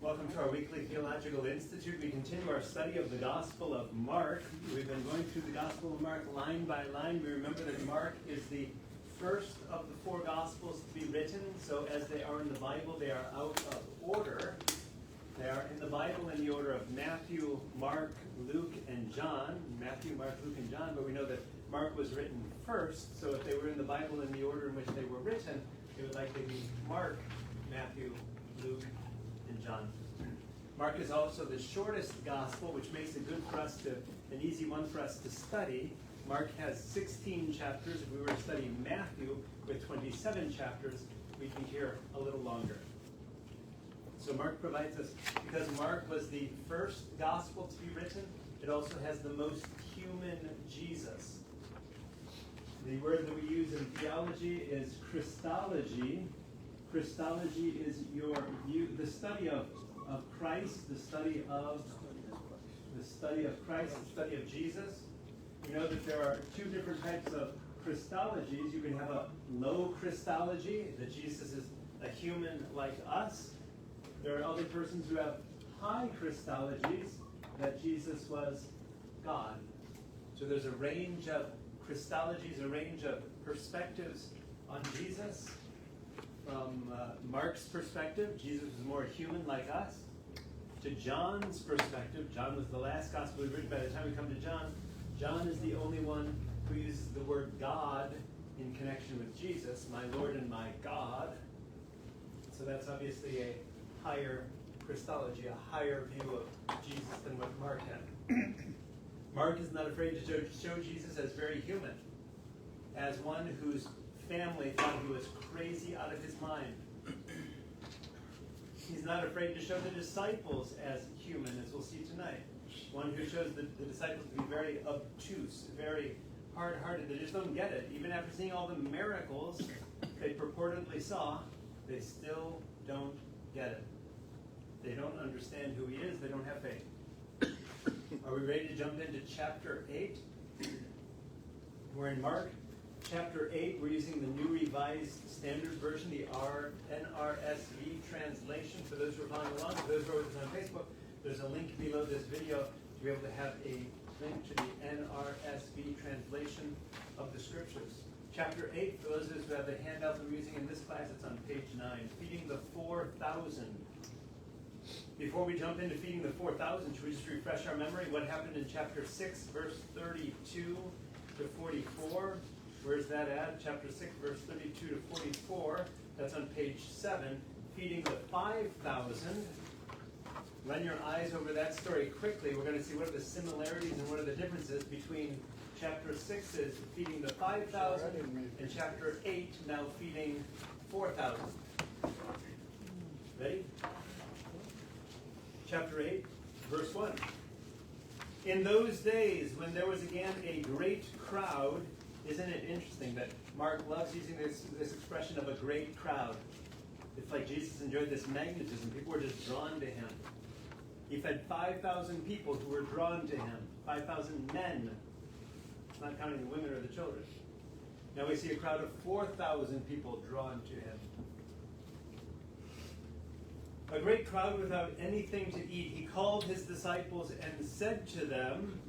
Welcome to our weekly Theological Institute. We continue our study of the Gospel of Mark. We've been going through the Gospel of Mark line by line. We remember that Mark is the first of the four Gospels to be written. So as they are in the Bible, they are out of order. They are in the Bible in the order of Matthew, Mark, Luke, and John. Matthew, Mark, Luke, and John. But we know that Mark was written first. So if they were in the Bible in the order in which they were written, it would likely be Mark, Matthew, Luke, and John. Mark is also the shortest gospel, which makes it good for us an easy one for us to study. Mark has 16 chapters. If we were to study Matthew with 27 chapters, we'd be here a little longer. So Mark provides us, because Mark was the first gospel to be written, it also has the most human Jesus. The word that we use in theology is Christology. Christology is the study of Christ, the study of Christ, the study of Jesus. You know that there are two different types of Christologies. You can have a low Christology, that Jesus is a human like us. There are other persons who have high Christologies, that Jesus was God. So there's a range of Christologies, a range of perspectives on Jesus. From Mark's perspective, Jesus was more human like us. To John's perspective, John was the last gospel we read. By the time we come to John, John is the only one who uses the word God in connection with Jesus, my Lord and my God. So that's obviously a higher Christology, a higher view of Jesus than what Mark had. Mark is not afraid to show Jesus as very human, as one whose family thought he was crazy out of his mind. He's not afraid to show the disciples as human, as we'll see tonight. One who shows the disciples to be very obtuse, very hard-hearted. They just don't get it. Even after seeing all the miracles they purportedly saw, they still don't get it. They don't understand who he is. They don't have faith. Are we ready to jump into chapter 8? We're in Mark. Chapter 8, we're using the New Revised Standard Version, the NRSV translation. For those who are following along, for those who are with us on Facebook, there's a link below this video to be able to have a link to the NRSV translation of the Scriptures. Chapter 8, for those of us who have the handout that we're using in this class, it's on page 9, Feeding the 4,000. Before we jump into Feeding the 4,000, should we just refresh our memory? What happened in chapter 6, verse 32 to 44? Where's that at? Chapter 6, verse 32 to 44. That's on page 7. Feeding the 5,000. Run your eyes over that story quickly. We're going to see what are the similarities and what are the differences between chapter 6's feeding the 5,000 and chapter 8 now feeding 4,000. Ready? Chapter 8, verse 1. In those days when there was again a great crowd. Isn't it interesting that Mark loves using this expression of a great crowd? It's like Jesus enjoyed this magnetism. People were just drawn to him. He fed 5,000 people who were drawn to him. 5,000 men, not counting the women or the children. Now we see a crowd of 4,000 people drawn to him. A great crowd without anything to eat. He called his disciples and said to them,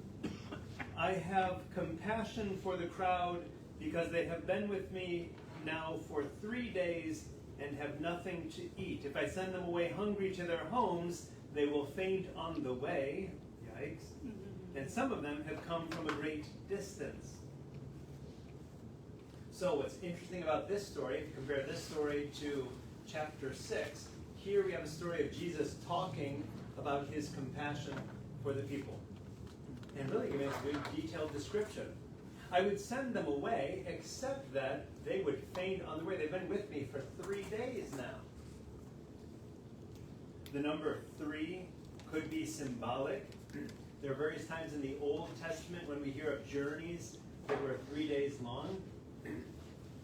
I have compassion for the crowd because they have been with me now for 3 days and have nothing to eat. If I send them away hungry to their homes, they will faint on the way. Yikes. And some of them have come from a great distance. So what's interesting about this story, if you compare this story to chapter 6, here we have a story of Jesus talking about his compassion for the people. And really giving us a good detailed description. I would send them away, except that they would faint on the way. They've been with me for 3 days now. The number 3 could be symbolic. There are various times in the Old Testament when we hear of journeys that were 3 days long. In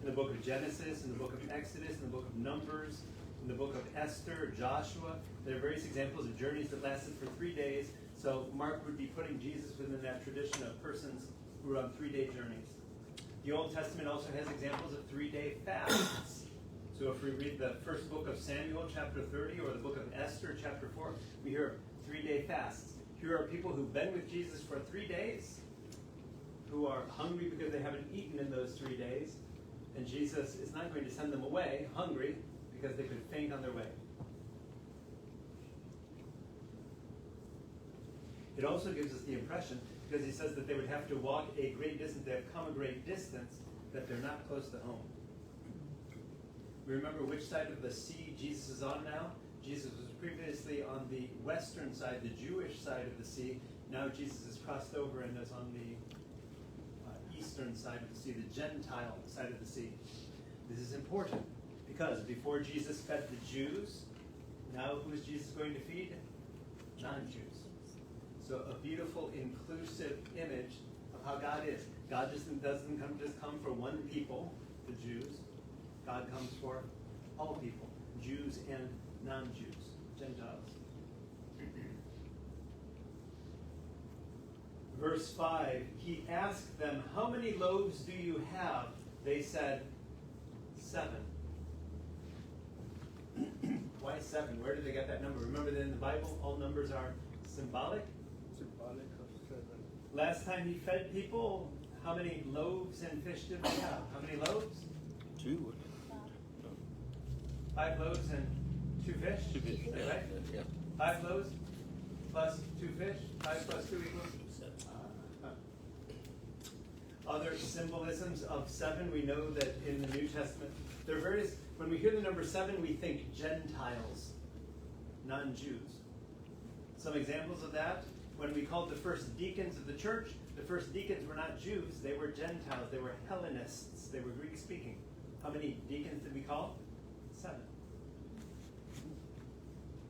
the book of Genesis, in the book of Exodus, in the book of Numbers, in the book of Esther, Joshua, there are various examples of journeys that lasted for 3 days. So Mark would be putting Jesus within that tradition of persons who were on 3-day journeys. The Old Testament also has examples of 3-day fasts. So if we read the first book of Samuel, chapter 30, or the book of Esther, chapter 4, we hear 3-day fasts. Here are people who've been with Jesus for 3 days, who are hungry because they haven't eaten in those 3 days, and Jesus is not going to send them away hungry because they could faint on their way. It also gives us the impression, because he says that they would have to walk a great distance, they have come a great distance, that they're not close to home. We remember which side of the sea Jesus is on now? Jesus was previously on the western side, the Jewish side of the sea. Now Jesus has crossed over and is on the eastern side of the sea, the Gentile side of the sea. This is important because before Jesus fed the Jews, now who is Jesus going to feed? Non-Jews. So a beautiful, inclusive image of how God is. God doesn't just come for one people, the Jews. God comes for all people, Jews and non-Jews, Gentiles. Verse 5, he asked them, how many loaves do you have? They said, 7. Why 7? Where did they get that number? Remember that in the Bible, all numbers are symbolic? Symbolic of 7. Last time he fed people, how many loaves and fish did they have? How many loaves? 2. 5 loaves and 2 fish? 2 fish. Is that right? Yeah. 5 loaves plus 2 fish? 5 plus 2 equals? 7. Other symbolisms of 7, we know that in the New Testament, there are various, when we hear the number 7, we think Gentiles, non-Jews. Some examples of that, when we called the first deacons of the church, the first deacons were not Jews, they were Gentiles, they were Hellenists, they were Greek-speaking. How many deacons did we call? 7.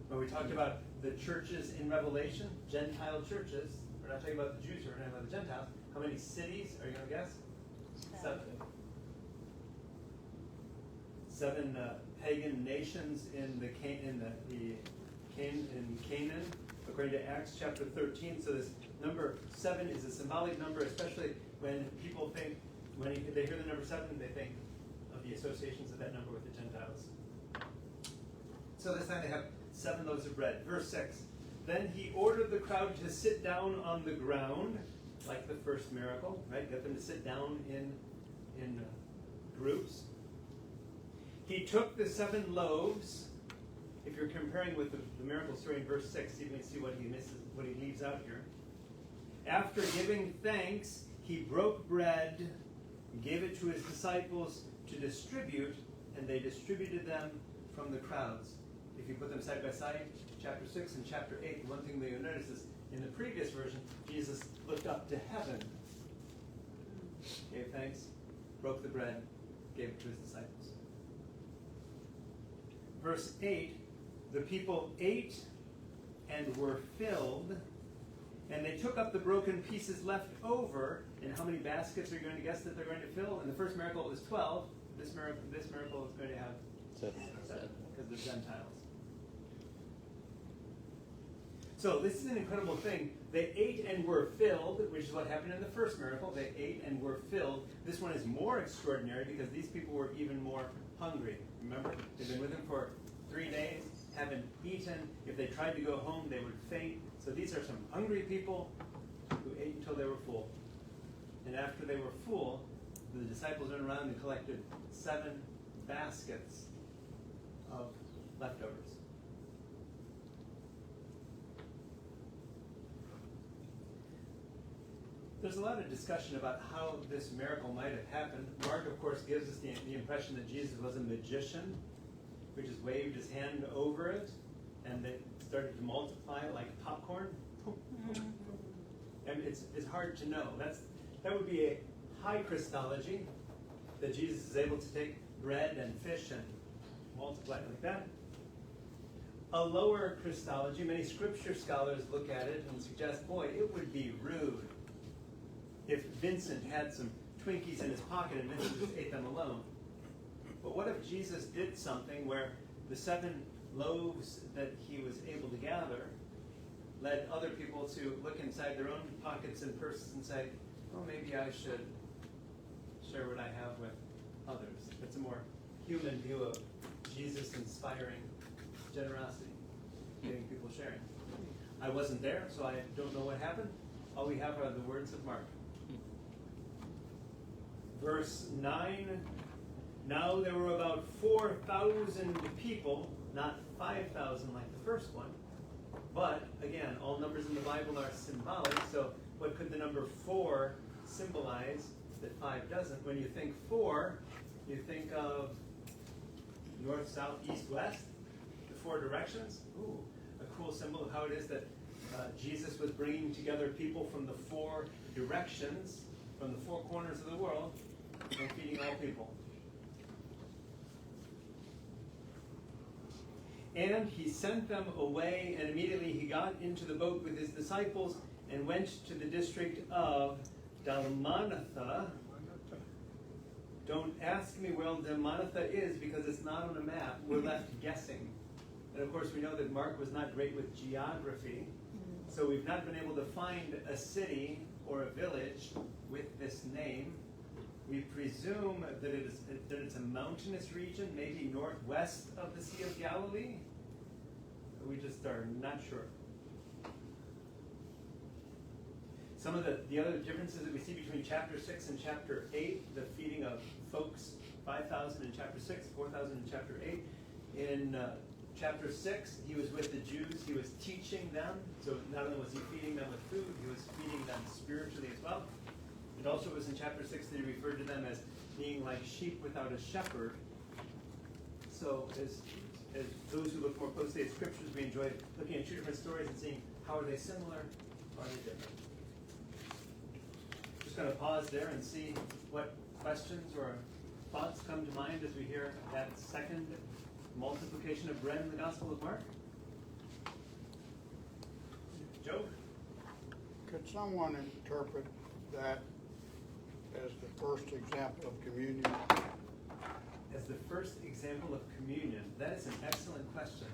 When we talked about the churches in Revelation, Gentile churches, we're not talking about the Jews, we're talking about the Gentiles. How many cities are you going to guess? 7. 7 pagan nations in Canaan, according to Acts chapter 13. So this number 7 is a symbolic number, especially when people think, when they hear the number 7, they think of the associations of that number with the Gentiles. So this time they have 7 loaves of bread. Verse 6. Then he ordered the crowd to sit down on the ground, like the first miracle, right? Get them to sit down in groups. He took the 7 loaves. If you're comparing with the miracle story in verse 6, you can see what he misses, what he leaves out here. After giving thanks, he broke bread, gave it to his disciples to distribute, and they distributed them from the crowds. If you put them side by side, chapter 6 and chapter 8, one thing that you'll notice is in the previous version, Jesus looked up to heaven, gave thanks, broke the bread, gave it to his disciples. Verse 8, the people ate and were filled, and they took up the broken pieces left over. And how many baskets are you going to guess that they're going to fill? In the first miracle it was 12. This miracle is going to have 7 because they're Gentiles. So this is an incredible thing. They ate and were filled, which is what happened in the first miracle. They ate and were filled. This one is more extraordinary because these people were even more hungry. Remember, they've been with him for 3 days, haven't eaten. If they tried to go home, they would faint. So these are some hungry people who ate until they were full. And after they were full, the disciples went around and collected 7 baskets of leftovers. There's a lot of discussion about how this miracle might have happened. Mark, of course, gives us the impression that Jesus was a magician who just waved his hand over it and it started to multiply like popcorn. And it's hard to know. That would be a high Christology, that Jesus is able to take bread and fish and multiply it like that. A lower Christology, many scripture scholars look at it and suggest, boy, it would be rude if Vincent had some Twinkies in his pocket and Vincent just ate them alone. But what if Jesus did something where the 7 loaves that he was able to gather led other people to look inside their own pockets and purses and say, oh, maybe I should share what I have with others. It's a more human view of Jesus inspiring generosity, getting people sharing. I wasn't there, so I don't know what happened. All we have are the words of Mark. Verse 9, now there were about 4,000 people, not 5,000 like the first one. But, again, all numbers in the Bible are symbolic, so what could the number 4 symbolize that 5 doesn't? When you think 4, you think of north, south, east, west, the 4 directions. Ooh, a cool symbol of how it is that Jesus was bringing together people from the 4 directions, from the 4 corners of the world, and feeding all people. And he sent them away, and immediately he got into the boat with his disciples and went to the district of Dalmanutha. Don't ask me where Dalmanutha is because it's not on a map. We're left guessing. And of course we know that Mark was not great with geography, so we've not been able to find a city or a village with this name. We presume that it's a mountainous region, maybe northwest of the Sea of Galilee. We just are not sure. Some of the other differences that we see between chapter 6 and chapter 8, the feeding of folks, 5,000 in chapter 6, 4,000 in chapter 8. In chapter 6, he was with the Jews, he was teaching them. So not only was he feeding them with food, he was feeding them spiritually as well. It also was in chapter 6 that he referred to them as being like sheep without a shepherd. So as those who look more closely at scriptures, we enjoy looking at 2 different stories and seeing how are they similar or are they different. Just going to pause there and see what questions or thoughts come to mind as we hear that second multiplication of bread in the Gospel of Mark. Joe? Could someone interpret that as the first example of communion? As the first example of communion? That is an excellent question.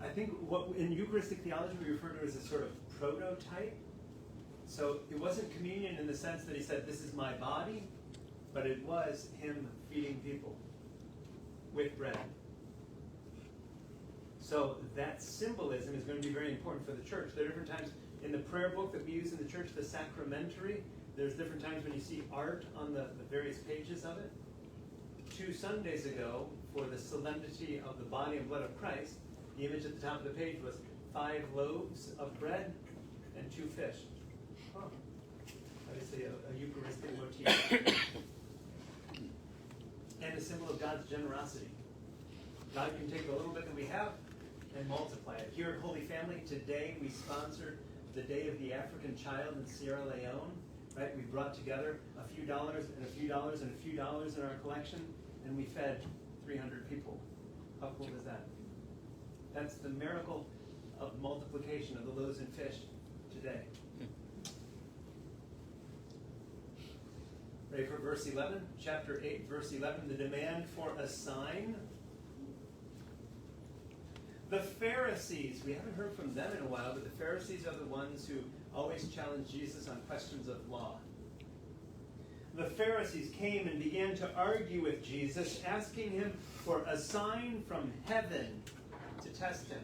I think what in Eucharistic theology we refer to as a sort of prototype. So it wasn't communion in the sense that he said, this is my body, but it was him feeding people with bread. So that symbolism is going to be very important for the church. There are different times in the prayer book that we use in the church, the sacramentary. There's different times when you see art on the various pages of it. 2 Sundays ago, for the solemnity of the body and blood of Christ, the image at the top of the page was 5 loaves of bread and 2 fish. Huh. Obviously a Eucharistic motif. And a symbol of God's generosity. God can take the little bit that we have and multiply it. Here at Holy Family, today we sponsored the Day of the African Child in Sierra Leone. Right? We brought together a few dollars and a few dollars and a few dollars in our collection, and we fed 300 people. How cool is that? That's the miracle of multiplication of the loaves and fish today. Ready for verse 11? Chapter 8, verse 11, the demand for a sign. The Pharisees, we haven't heard from them in a while, but the Pharisees are the ones who always challenge Jesus on questions of law. The Pharisees came and began to argue with Jesus, asking him for a sign from heaven to test him.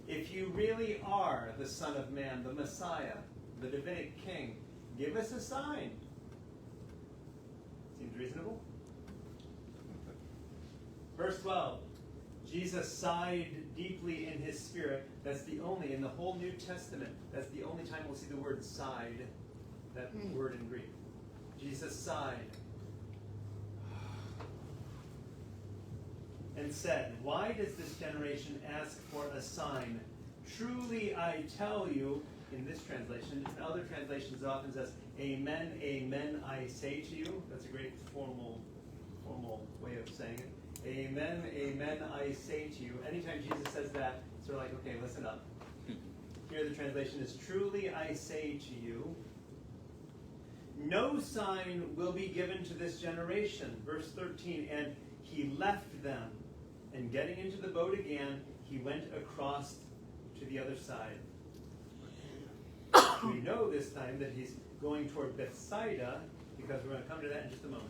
If you really are the Son of Man, the Messiah, the Davidic King, give us a sign. Seems reasonable. Verse 12. Jesus sighed deeply in his spirit. That's the only, in the whole New Testament, that's the only time we'll see the word sighed, that word in Greek. Jesus sighed and said, why does this generation ask for a sign? Truly I tell you, in this translation, in other translations it often says, amen, amen, I say to you. That's a great formal way of saying it. Amen, amen, I say to you. Anytime Jesus says that, it's sort of like, okay, listen up. Here the translation is, truly I say to you, no sign will be given to this generation. Verse 13, and he left them, and getting into the boat again, he went across to the other side. We know this time that he's going toward Bethsaida, because we're going to come to that in just a moment.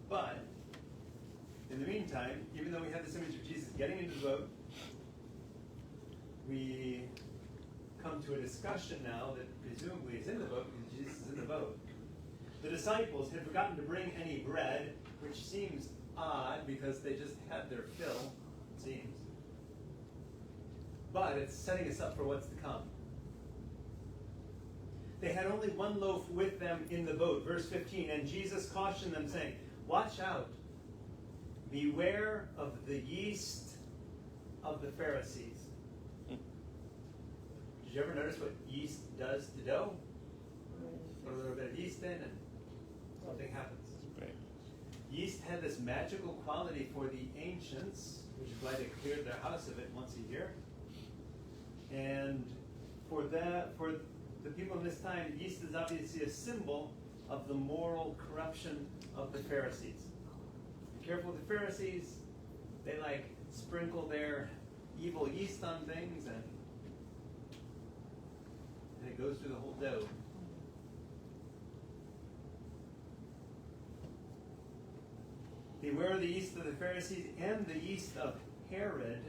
But meantime, even though we have this image of Jesus getting into the boat, we come to a discussion now that presumably is in the boat because Jesus is in the boat. The disciples had forgotten to bring any bread, which seems odd because they just had their fill, it seems. But it's setting us up for what's to come. They had only one loaf with them in the boat. Verse 15, and Jesus cautioned them, saying, watch out. Beware of the yeast of the Pharisees. Did you ever notice what yeast does to dough? Put a little bit of yeast in and something happens. Right. Yeast had this magical quality for the ancients, which is why they cleared their house of it once a year. And for the people in this time, yeast is obviously a symbol of the moral corruption of the Pharisees. Be careful with the Pharisees. They sprinkle their evil yeast on things and it goes through the whole dough. Beware of the yeast of the Pharisees and the yeast of Herod.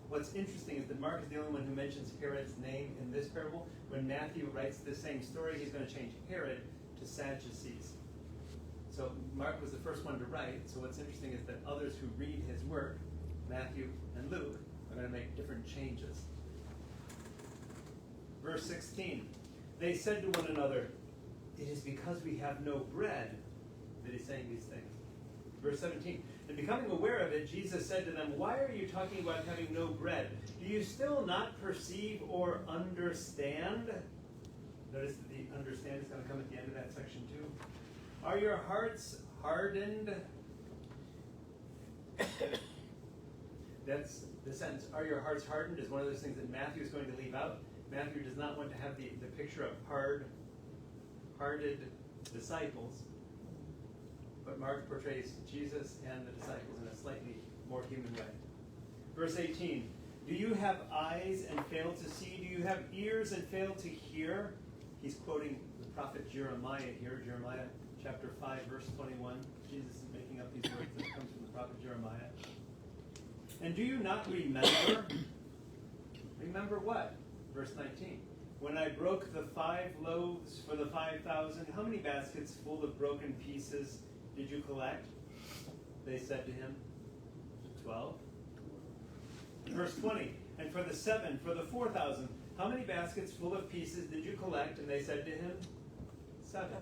What's interesting is that Mark is the only one who mentions Herod's name in this parable. When Matthew writes the same story, he's going to change Herod to Sadducees. So Mark was the first one to write. So what's interesting is that others who read his work, Matthew and Luke, are going to make different changes. Verse 16, they said to one another, it is because we have no bread that he's saying these things. Verse 17, and becoming aware of it, Jesus said to them, why are you talking about having no bread? Do you still not perceive or understand? Notice that the understand is going to come at the end of that section too. Are your hearts hardened? That's the sentence. Are your hearts hardened is one of those things that Matthew is going to leave out. Matthew does not want to have the picture of hard-hearted disciples. But Mark portrays Jesus and the disciples in a slightly more human way. Verse 18, do you have eyes and fail to see? Do you have ears and fail to hear? He's quoting the prophet Jeremiah here, Jeremiah chapter 5, verse 21. Jesus is making up these words that come from the prophet Jeremiah. And do you not remember? Remember what? Verse 19. When I broke the 5 loaves for the 5,000, how many baskets full of broken pieces did you collect? They said to him, 12. Verse 20, and for the 7, for the 4,000, how many baskets full of pieces did you collect? And they said to him, 7.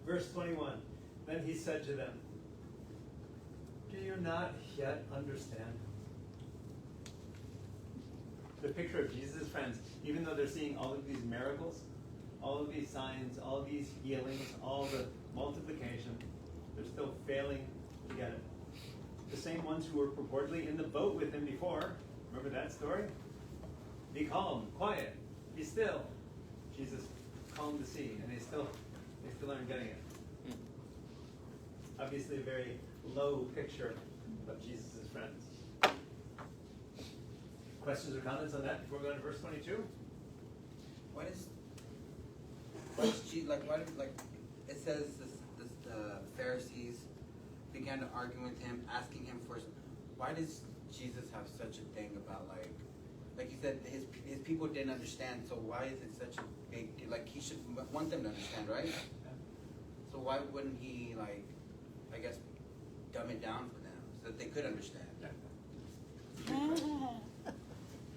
Verse 21, then he said to them, do you not yet understand? The picture of Jesus' friends, even though they're seeing all of these miracles, all of these signs, all of these healings, all the multiplication, they're still failing to get it. The same ones who were purportedly in the boat with him before, remember that story? Be calm, quiet, be still. Jesus calmed the sea, and they still aren't getting it. Obviously a very low picture of Jesus' friends. Questions or comments on that before we go to verse 22? What is Jesus, it says the Pharisees began to argue with him, asking him for, why does Jesus have such a thing about like he said, his people didn't understand, so why is it such a big deal? He should want them to understand, right? So why wouldn't he, I guess, dumb it down for them so that they could understand?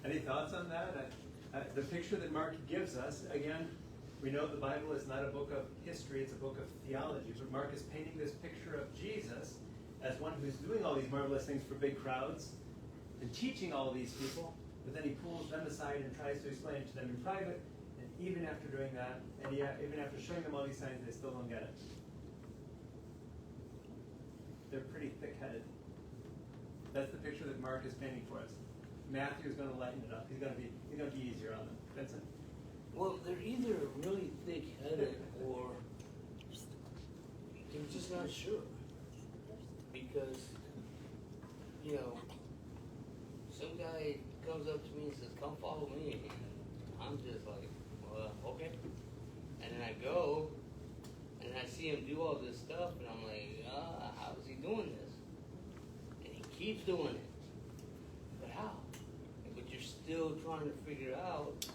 Any thoughts on that? The picture that Mark gives us, again, we know the Bible is not a book of history, it's a book of theology. But Mark is painting this picture of Jesus as one who's doing all these marvelous things for big crowds and teaching all of these people, but then he pulls them aside and tries to explain it to them in private. And even after doing that, and even after showing them all these signs, they still don't get it. They're pretty thick-headed. That's the picture that Mark is painting for us. Matthew is going to lighten it up. He's going to be easier on them. Vincent? Well, they're either really thick-headed or they're just not sure. Because, some guy comes up to me and says, come follow me. And I'm just like, well, okay. And then I go, and I see him do all this stuff, and I'm like, how is he doing this? keeps doing it. But how? But you're still trying to figure out,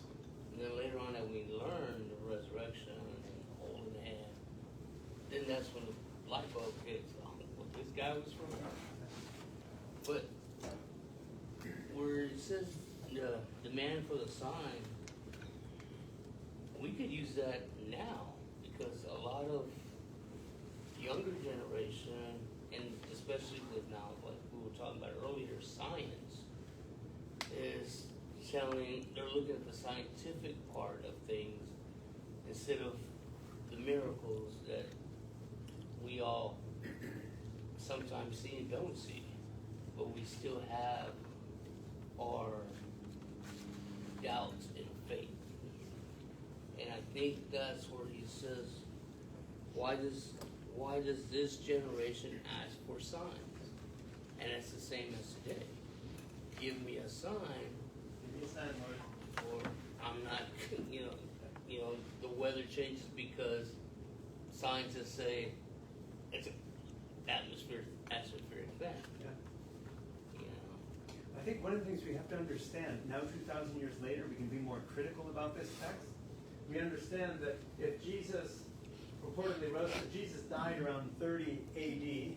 and then later on that we learn the resurrection and holding hand, then that's when the light bulb hits. Oh, well, this guy was from God. But where it says the demand for the sign, we could use that now because a lot of younger generation, and especially with now, like we were talking about earlier, science is telling, they're looking at the scientific part of things instead of the miracles that we all sometimes see and don't see, but we still have our doubts and faith. And I think that's where he says, why does this generation ask for signs? And it's the same as today. Give me a sign, Give me a sign, Lord. or I'm not, the weather changes because scientists say it's an atmospheric event. Yeah. You know, I think one of the things we have to understand, now 2,000 years later, we can be more critical about this text. We understand that if Jesus reportedly rose, Jesus died around 30 AD.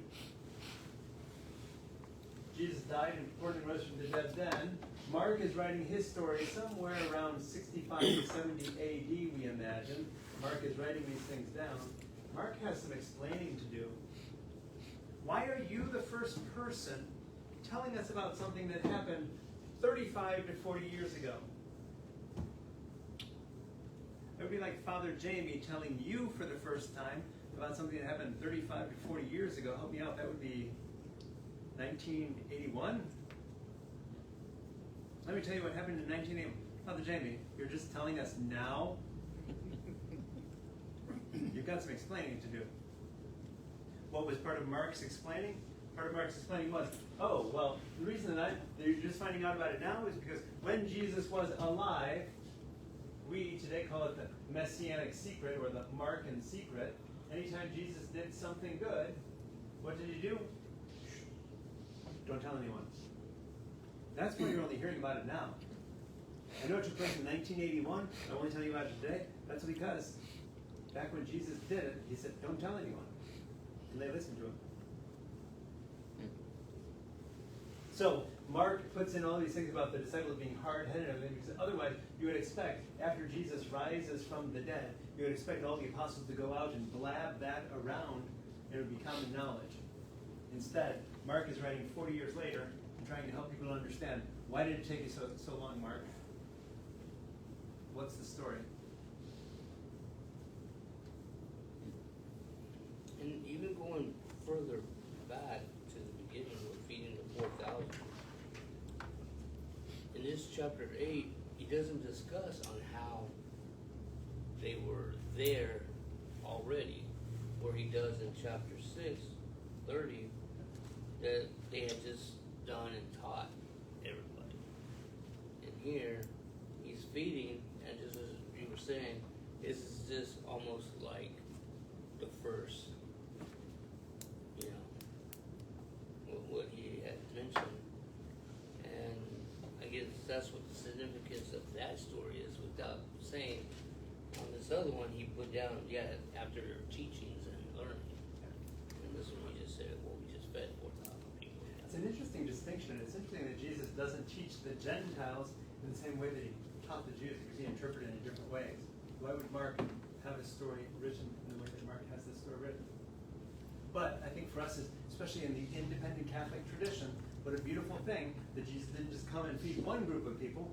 Jesus died and reportedly rose from the dead then. Mark is writing his story somewhere around 65 to 70 AD, we imagine. Mark is writing these things down. Mark has some explaining to do. Why are you the first person telling us about something that happened 35 to 40 years ago? It would be like Father Jamie telling you for the first time about something that happened 35 to 40 years ago. Help me out. That would be 1981. Let me tell you what happened in 1981. Father Jamie, you're just telling us now? You've got some explaining to do. What was part of Mark's explaining? Part of Mark's explaining was, oh, well, the reason that you're just finding out about it now is because when Jesus was alive, we today call it the Messianic secret or the Markan secret. Anytime Jesus did something good, what did he do? Shh. Don't tell anyone. That's why you're only hearing about it now. I know it took place in 1981. I'm only telling you about it today. That's because back when Jesus did it, he said, don't tell anyone. And they listened to him. So Mark puts in all these things about the disciples being hard-headed and everything, because otherwise you would expect, after Jesus rises from the dead, you would expect all the apostles to go out and blab that around, and it would be common knowledge. Instead, Mark is writing 40 years later and trying to help people understand, why did it take you so long, Mark? What's the story? and even going further back to the beginning with feeding the 4,000. In this chapter 8, he doesn't discuss on how they were there already, where he does in chapter 6:30, that they had just done and taught everybody. And here, he's feeding, and just as you were saying, this is just almost like the first, what he had mentioned. And I guess that's what the significance of that story is, without saying. On this other one, he put down, after teachings and learning. And this one, he just said, well, we just fed 4,000 people. It's an interesting distinction. It's interesting that Jesus doesn't teach the Gentiles in the same way that he taught the Jews, because he interpreted it in different ways. Why would Mark have his story written in the way that Mark has this story written? But I think for us, especially in the independent Catholic tradition, what a beautiful thing that Jesus didn't just come and feed one group of people.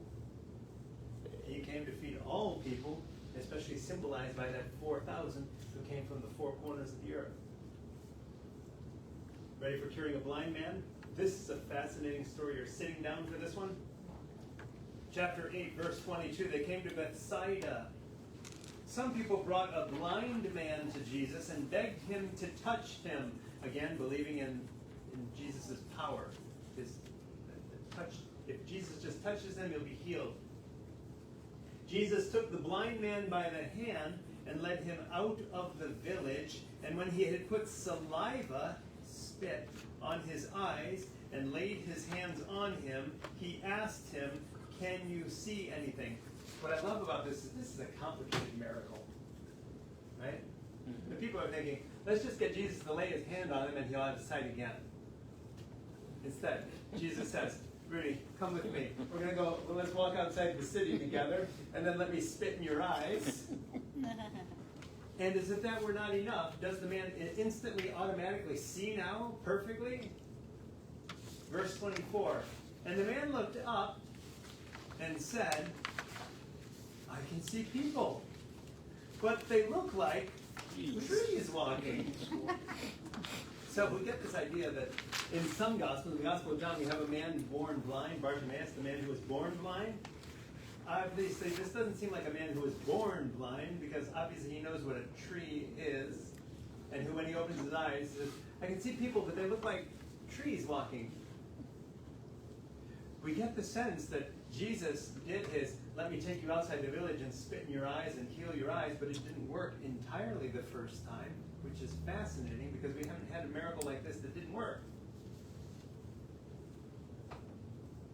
He came to feed all people, especially symbolized by that 4,000 who came from the four corners of the earth. Ready for curing a blind man? This is a fascinating story. You're sitting down for this one? Chapter 8, verse 22, they came to Bethsaida. Some people brought a blind man to Jesus and begged him to touch him. Again, believing in Jesus' power. His touch. If Jesus just touches him, he'll be healed. Jesus took the blind man by the hand and led him out of the village. And when he had put saliva, spit, on his eyes and laid his hands on him, he asked him, "Can you see anything?" What I love about this is a complicated miracle, right? The people are thinking, let's just get Jesus to lay his hand on him and he'll have sight again. Instead, Jesus says, "Rudy, come with me. We're going to go, well, let's walk outside the city together, and then let me spit in your eyes." And as if that were not enough, does the man instantly, automatically see now perfectly? Verse 24, and the man looked up and said, "I can see people, but they look like trees walking." So we get this idea that in some gospels, in the Gospel of John, we have a man born blind, Bartimaeus, the man who was born blind. Obviously, this doesn't seem like a man who was born blind, because obviously he knows what a tree is, and who, when he opens his eyes, says, "I can see people, but they look like trees walking." We get the sense that Jesus did his, "let me take you outside the village and spit in your eyes and heal your eyes," but it didn't work entirely the first time, which is fascinating because we haven't had a miracle like this that didn't work.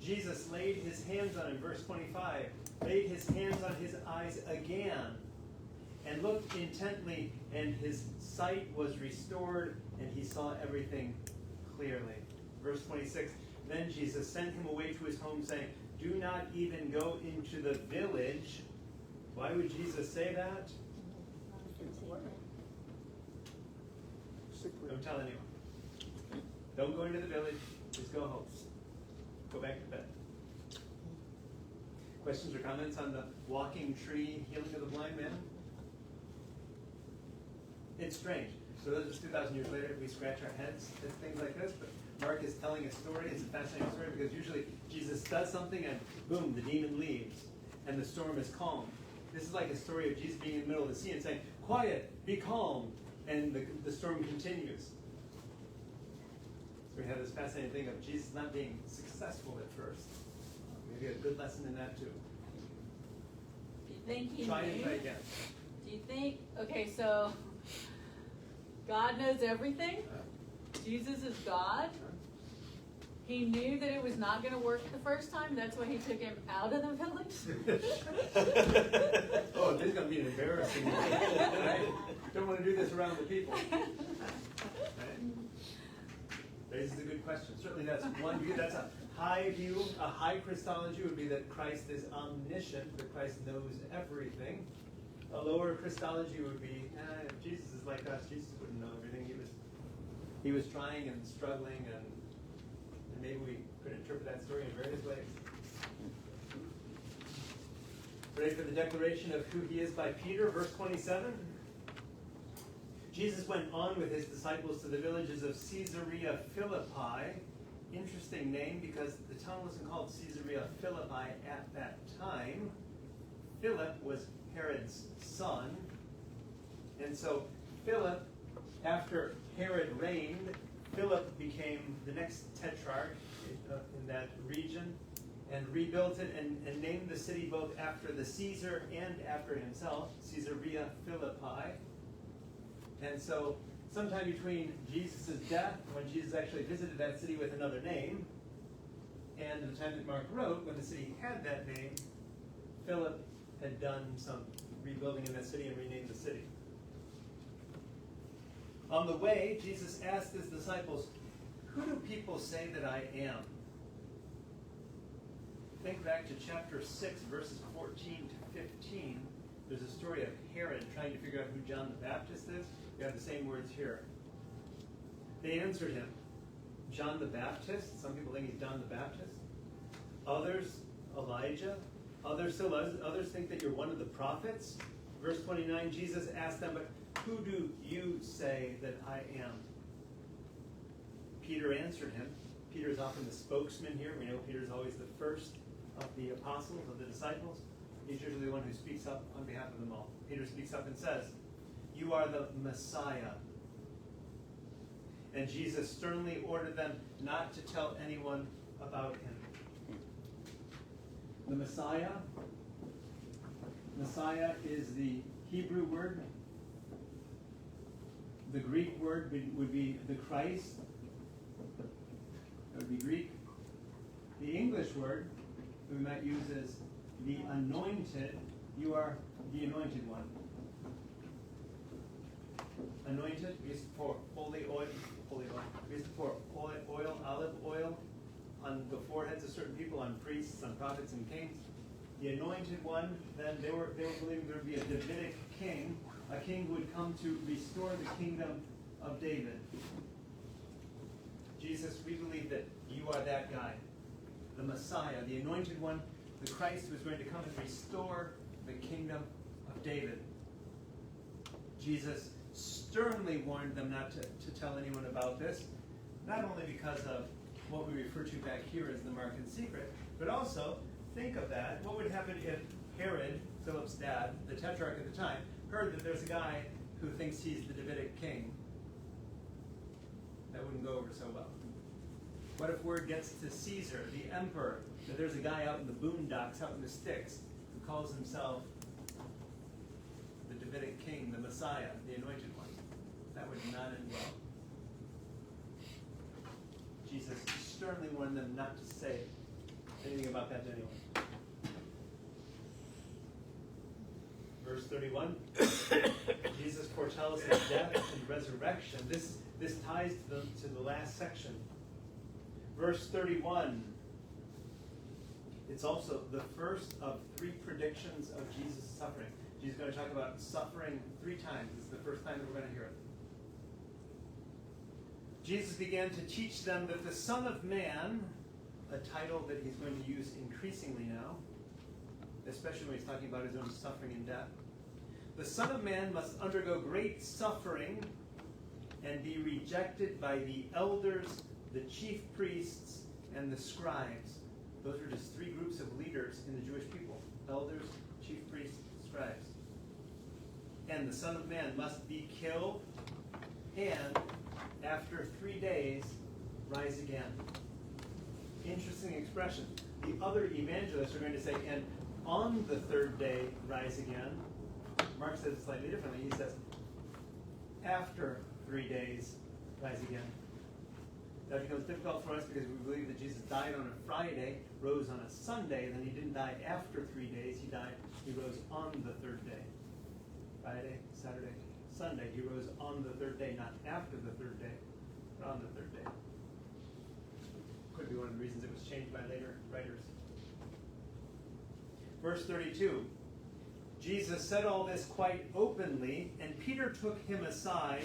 Jesus laid his hands on him, verse 25, laid his hands on his eyes again, and looked intently, and his sight was restored, and he saw everything clearly. Verse 26, then Jesus sent him away to his home, saying, "Do not even go into the village." Why would Jesus say that? Don't tell anyone. Don't go into the village. Just go home. Go back to bed. Questions or comments on the walking tree healing of the blind man? It's strange. So this is 2,000 years later. We scratch our heads at things like this, but Mark is telling a story. It's a fascinating story because usually Jesus does something and boom, the demon leaves and the storm is calm. This is like a story of Jesus being in the middle of the sea and saying, "Quiet, be calm," and the storm continues. So we have this fascinating thing of Jesus not being successful at first. Maybe a good lesson in that too. Do you think he Try knew? and try again. Do you think, okay, so God knows everything. Jesus is God. He knew that it was not going to work the first time. That's why he took him out of the village. Oh, this is going to be an embarrassing one. Right? Don't want to do this around the people. Right? Raises a good question. Certainly that's one view. That's a high view. A high Christology would be that Christ is omniscient, that Christ knows everything. A lower Christology would be, if Jesus is like us, Jesus wouldn't know everything. He was trying and struggling, and maybe we could interpret that story in various ways. Ready for the declaration of who he is by Peter, verse 27? Jesus went on with his disciples to the villages of Caesarea Philippi. Interesting name because the town wasn't called Caesarea Philippi at that time. Philip was Herod's son. And so Philip, after Herod reigned, Philip became the next tetrarch in that region and rebuilt it and named the city both after the Caesar and after himself, Caesarea Philippi. And so sometime between Jesus' death, when Jesus actually visited that city with another name, and the time that Mark wrote, when the city had that name, Philip had done some rebuilding in that city and renamed the city. On the way, Jesus asked his disciples, "Who do people say that I am?" Think back to chapter 6, verses 14 to 15. There's a story of Herod trying to figure out who John the Baptist is. We have the same words here. They answered him, "John the Baptist." Some people think he's John the Baptist. Others, Elijah. Others think that you're one of the prophets. Verse 29, Jesus asked them, "But who do you say that I am?" Peter answered him. Peter is often the spokesman here. We know Peter is always the first of the apostles, of the disciples. He's usually the one who speaks up on behalf of them all. Peter speaks up and says, "You are the Messiah." And Jesus sternly ordered them not to tell anyone about him. The Messiah is the Hebrew word. The Greek word would be the Christ. The English word we might use is the anointed. You are the anointed one. Anointed, we used to pour holy oil. We used to pour oil, olive oil, on the foreheads of certain people, on priests, on prophets, and kings. The anointed one, then they were believing there would be a Davidic king, a king who would come to restore the kingdom of David. Jesus, we believe that you are that guy, the Messiah, the anointed one, the Christ who is going to come and restore the kingdom of David. Jesus sternly warned them not to tell anyone about this, not only because of what we refer to back here as the Markan secret, but also, think of that, what would happen if Herod, Philip's dad, the tetrarch at the time, heard that there's a guy who thinks he's the Davidic king? That wouldn't go over so well. What if word gets to Caesar, the emperor, that there's a guy out in the boondocks, out in the sticks, who calls himself the Davidic king, the Messiah, the anointed one? That would not end well. Jesus sternly warned them not to say anything about that to anyone. Verse 31, Jesus foretells his death and resurrection. This ties to the last section. Verse 31, it's also the first of 3 predictions of Jesus' suffering. Jesus is going to talk about suffering 3 times. This is the first time that we're going to hear it. Jesus began to teach them that the Son of Man, a title that he's going to use increasingly now, especially when he's talking about his own suffering and death. The Son of Man must undergo great suffering and be rejected by the elders, the chief priests, and the scribes. Those are just 3 groups of leaders in the Jewish people. Elders, chief priests, scribes. And the Son of Man must be killed and, after 3 days, rise again. Interesting expression. The other evangelists are going to say, and on the 3rd day, rise again. Mark says it slightly differently. He says, after 3 days, rise again. That becomes difficult for us because we believe that Jesus died on a Friday, rose on a Sunday, and then he didn't die after 3 days. He rose on the 3rd day. Friday, Saturday, Sunday. He rose on the 3rd day, not after the 3rd day, but on the 3rd day. Could be one of the reasons it was changed by later writers. Verse 32. Jesus said all this quite openly, and Peter took him aside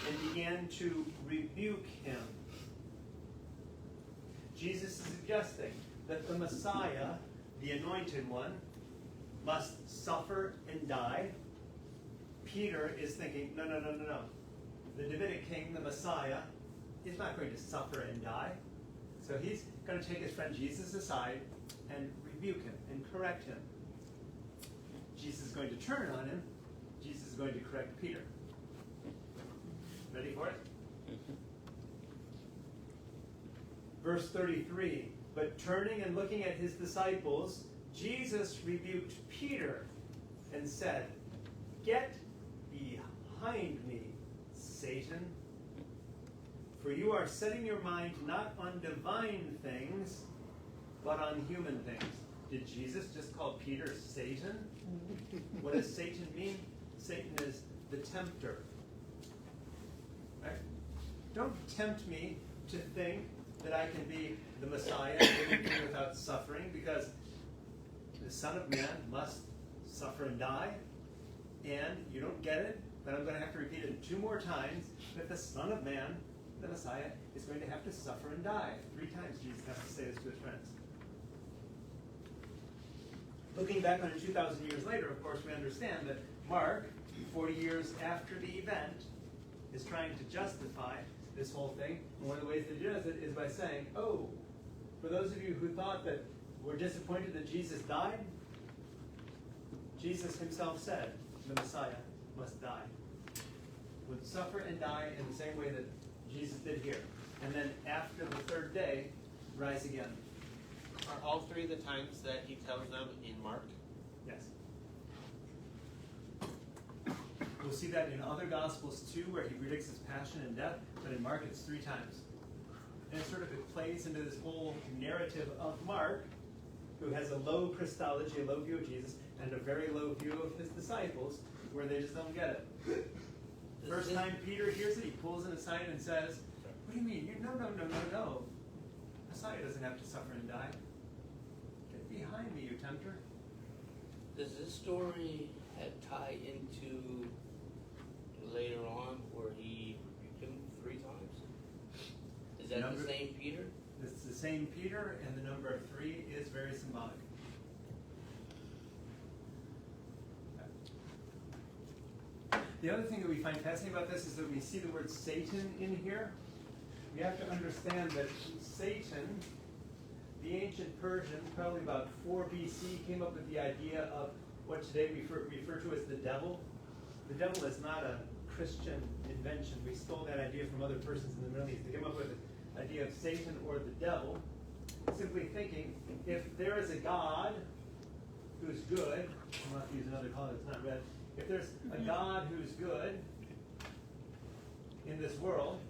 and began to rebuke him. Jesus is suggesting that the Messiah, the anointed one, must suffer and die. Peter is thinking, no. The Davidic king, the Messiah, is not going to suffer and die. So he's going to take his friend Jesus aside and rebuke him and correct him. Jesus is going to turn on him. Jesus is going to correct Peter. Ready for it? Verse 33, but turning and looking at his disciples, Jesus rebuked Peter and said, get behind me, Satan, for you are setting your mind not on divine things, but on human things. Did Jesus just call Peter Satan? What does Satan mean? Satan is the tempter. Right? Don't tempt me to think that I can be the Messiah without suffering, because the Son of Man must suffer and die. And you don't get it, but I'm going to have to repeat it 2 more times, that the Son of Man, the Messiah, is going to have to suffer and die. 3 times Jesus has to say this to his friends. Looking back on it 2,000 years later, of course, we understand that Mark, 40 years after the event, is trying to justify this whole thing. And one of the ways that he does it is by saying, oh, for those of you who thought that were disappointed that Jesus died, Jesus himself said the Messiah must die. Would suffer and die in the same way that Jesus did here. And then after the 3rd day, rise again. Are all 3 of the times that he tells them in Mark? Yes. We'll see that in other Gospels too, where he predicts his passion and death, but in Mark it's 3 times. And it plays into this whole narrative of Mark, who has a low Christology, a low view of Jesus, and a very low view of his disciples, where they just don't get it. First time Peter hears it, he pulls it aside and says, "What do you mean? No. Messiah doesn't have to suffer and die. Get behind me, you tempter." Does this story tie into later on where he rebuked him 3 times? Is that the same Peter? It's the same Peter, and the number 3 is very symbolic. The other thing that we find fascinating about this is that we see the word Satan in here. We have to understand that Satan, the ancient Persians, probably about 4 BC, came up with the idea of what today we refer to as the devil. The devil is not a Christian invention. We stole that idea from other persons in the Middle East. They came up with the idea of Satan or the devil, simply thinking, if there is a God who's good, I'm not using another color that's not red, if there's a God who's good in this world,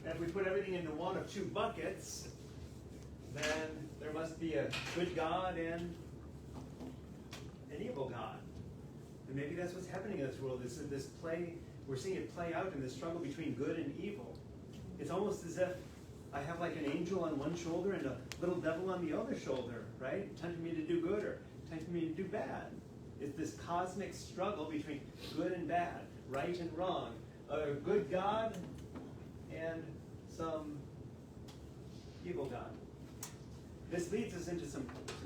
and if we put everything into one of 2 buckets, then there must be a good God and an evil God. And maybe that's what's happening in this world. This play, we're seeing it play out in this struggle between good and evil. It's almost as if I have like an angel on one shoulder and a little devil on the other shoulder, right? Tempting me to do good or tempting me to do bad. It's this cosmic struggle between good and bad, right and wrong, a good God and some evil God. This leads us into some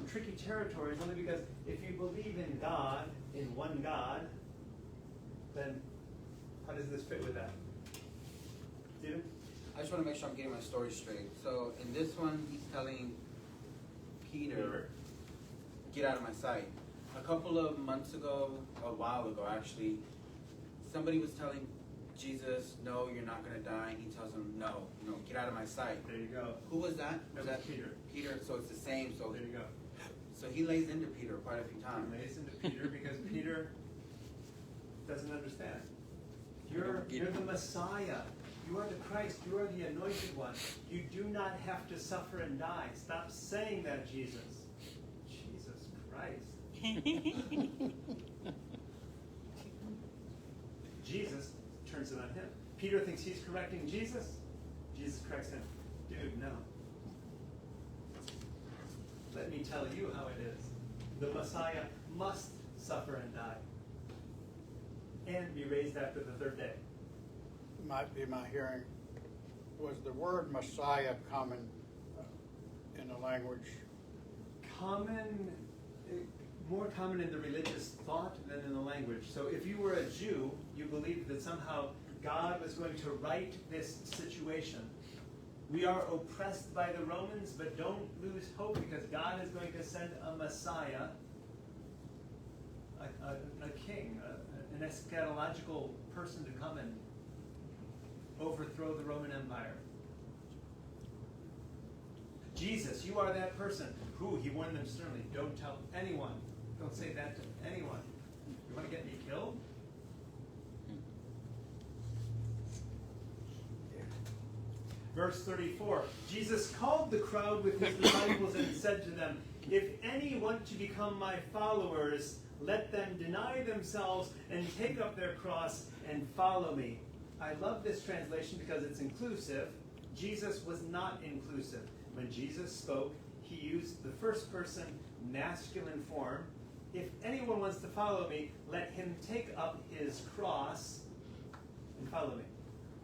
tricky territories, only because if you believe in God, in one God, then how does this fit with that? Steven? I just want to make sure I'm getting my story straight. So in this one, he's telling Peter, "Get out of my sight." A couple of months ago, a while ago actually, somebody was telling Jesus, "No, you're not going to die." And he tells him, no, get out of my sight. There you go. Who was that? That was Peter. Peter, so it's the same. So There you go. So he lays into Peter quite a few times. Lays into Peter because Peter doesn't understand. You're the Messiah. You are the Christ. You are the anointed one. You do not have to suffer and die. Stop saying that, Jesus. Jesus Christ. Jesus turns it on him. Peter thinks he's correcting Jesus. Jesus corrects him. Dude, no. Let me tell you how it is. The Messiah must suffer and die and be raised after the 3rd day. Might be my hearing. Was the word Messiah common in the language? Common, more common in the religious thought than in the language. So if you were a Jew, you believed that somehow God was going to right this situation. We are oppressed by the Romans, but don't lose hope because God is going to send a Messiah, a king, an eschatological person to come and overthrow the Roman Empire. Jesus, you are that person. Who? He warned them sternly. Don't tell anyone. Don't say that to anyone. You want to get me killed? Verse 34, Jesus called the crowd with his disciples and said to them, "If any want to become my followers, let them deny themselves and take up their cross and follow me." I love this translation because it's inclusive. Jesus was not inclusive. When Jesus spoke, he used the first person masculine form. If anyone wants to follow me, let him take up his cross and follow me.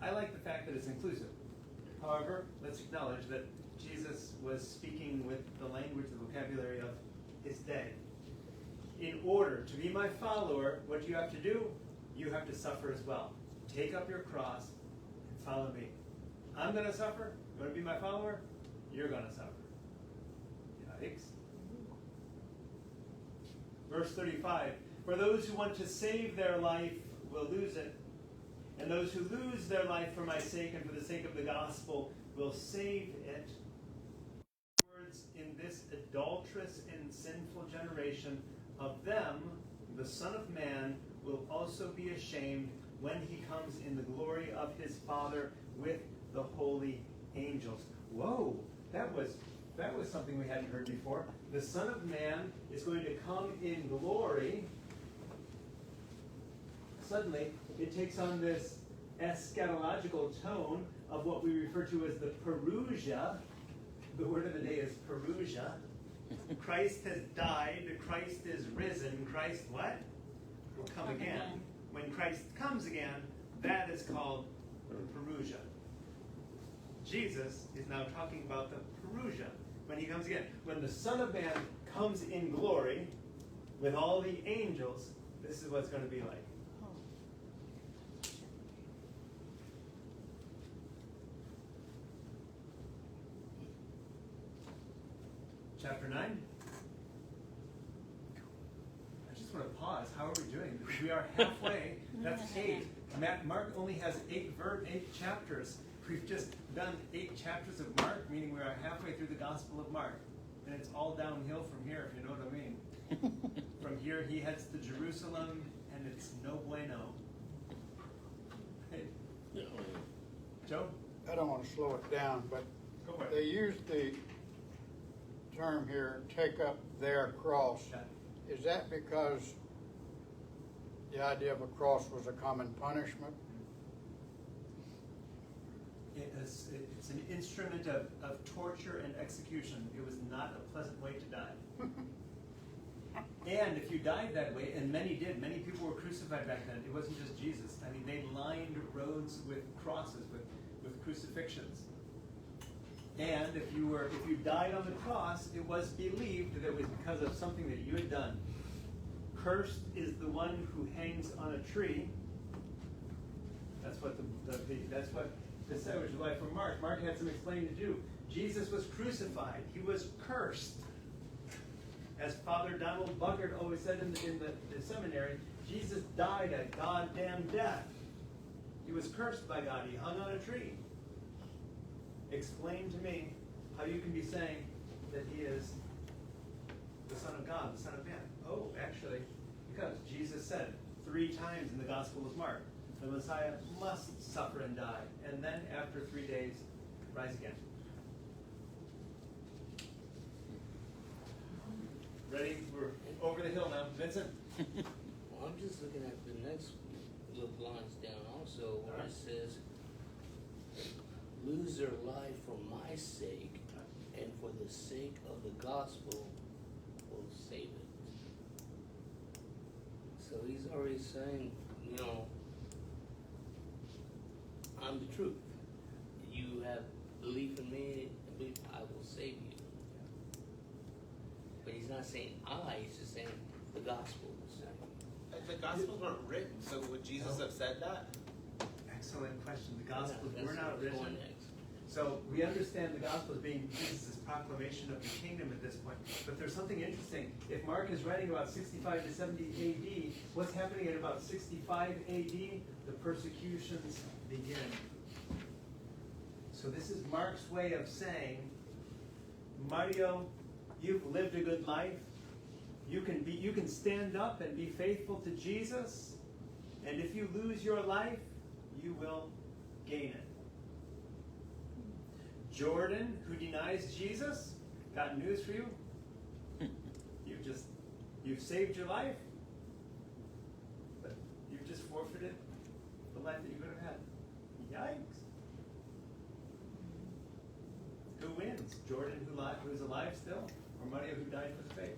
I like the fact that it's inclusive. However, let's acknowledge that Jesus was speaking with the language, the vocabulary of his day. In order to be my follower, what do you have to do? You have to suffer as well. Take up your cross and follow me. I'm going to suffer. You want to be my follower? You're going to suffer. Yikes. Verse 35, for those who want to save their life will lose it. And those who lose their life for my sake and for the sake of the gospel will save it. Words in this adulterous and sinful generation, of them the Son of Man will also be ashamed when he comes in the glory of his Father with the holy angels. Whoa, that was something we hadn't heard before. The Son of Man is going to come in glory. Suddenly, it takes on this eschatological tone of what we refer to as the Parousia. The word of the day is Parousia. Christ has died, Christ is risen, Christ what? Will come again. When Christ comes again, that is called Parousia. Jesus is now talking about the Parousia, when he comes again. When the Son of Man comes in glory with all the angels, this is what it's going to be like. Chapter 9. I just want to pause. How are we doing? We are halfway. That's 8. Mark only has 8 chapters. We've just done 8 chapters of Mark, meaning we are halfway through the Gospel of Mark. And it's all downhill from here, if you know what I mean. From here, he heads to Jerusalem, and it's no bueno. Hey. Joe? I don't want to slow it down, but Go for it. they use the term here, take up their cross. Yeah. Is that because the idea of a cross was a common punishment? It's an instrument of torture and execution. It was not a pleasant way to die. And if you died that way, and many did, many people were crucified back then. It wasn't just Jesus. I mean, they lined roads with crosses, with crucifixions. And if you died on the cross, it was believed that it was because of something that you had done. Cursed is the one who hangs on a tree. That's what that's what this said, which is why for Mark had some explaining to do. Jesus was crucified. He was cursed. As Father Donald Buggard always said in the seminary, Jesus died a goddamn death. He was cursed by God. He hung on a tree. Explain to me how you can be saying that he is the Son of God, the Son of Man. Oh, actually, because Jesus said 3 times in the Gospel of Mark, the Messiah must suffer and die, and then after 3 days, rise again. Ready? We're over the hill now. Vincent? Well, I'm just looking at the next little lines down also, where it says, lose their life for my sake, and for the sake of the gospel will save it. So he's already saying, I'm the truth. You have belief in me, and believe I will save you. But he's not saying he's just saying the gospel will save you. The Gospels weren't written, so would Jesus have said that? Excellent question. The Gospels Yeah, were that's not where it's written. going next. So we understand the gospel as being Jesus' proclamation of the kingdom at this point. But there's something interesting. If Mark is writing about 65 to 70 AD, what's happening at about 65 AD? The persecutions begin. So this is Mark's way of saying, Mario, you've lived a good life. You can stand up and be faithful to Jesus. And if you lose your life, you will gain it. Jordan, who denies Jesus, got news for you. You've saved your life, but you've just forfeited the life that you could have had. Yikes. Who wins? Jordan, who's alive still, or Mario, who died for the faith?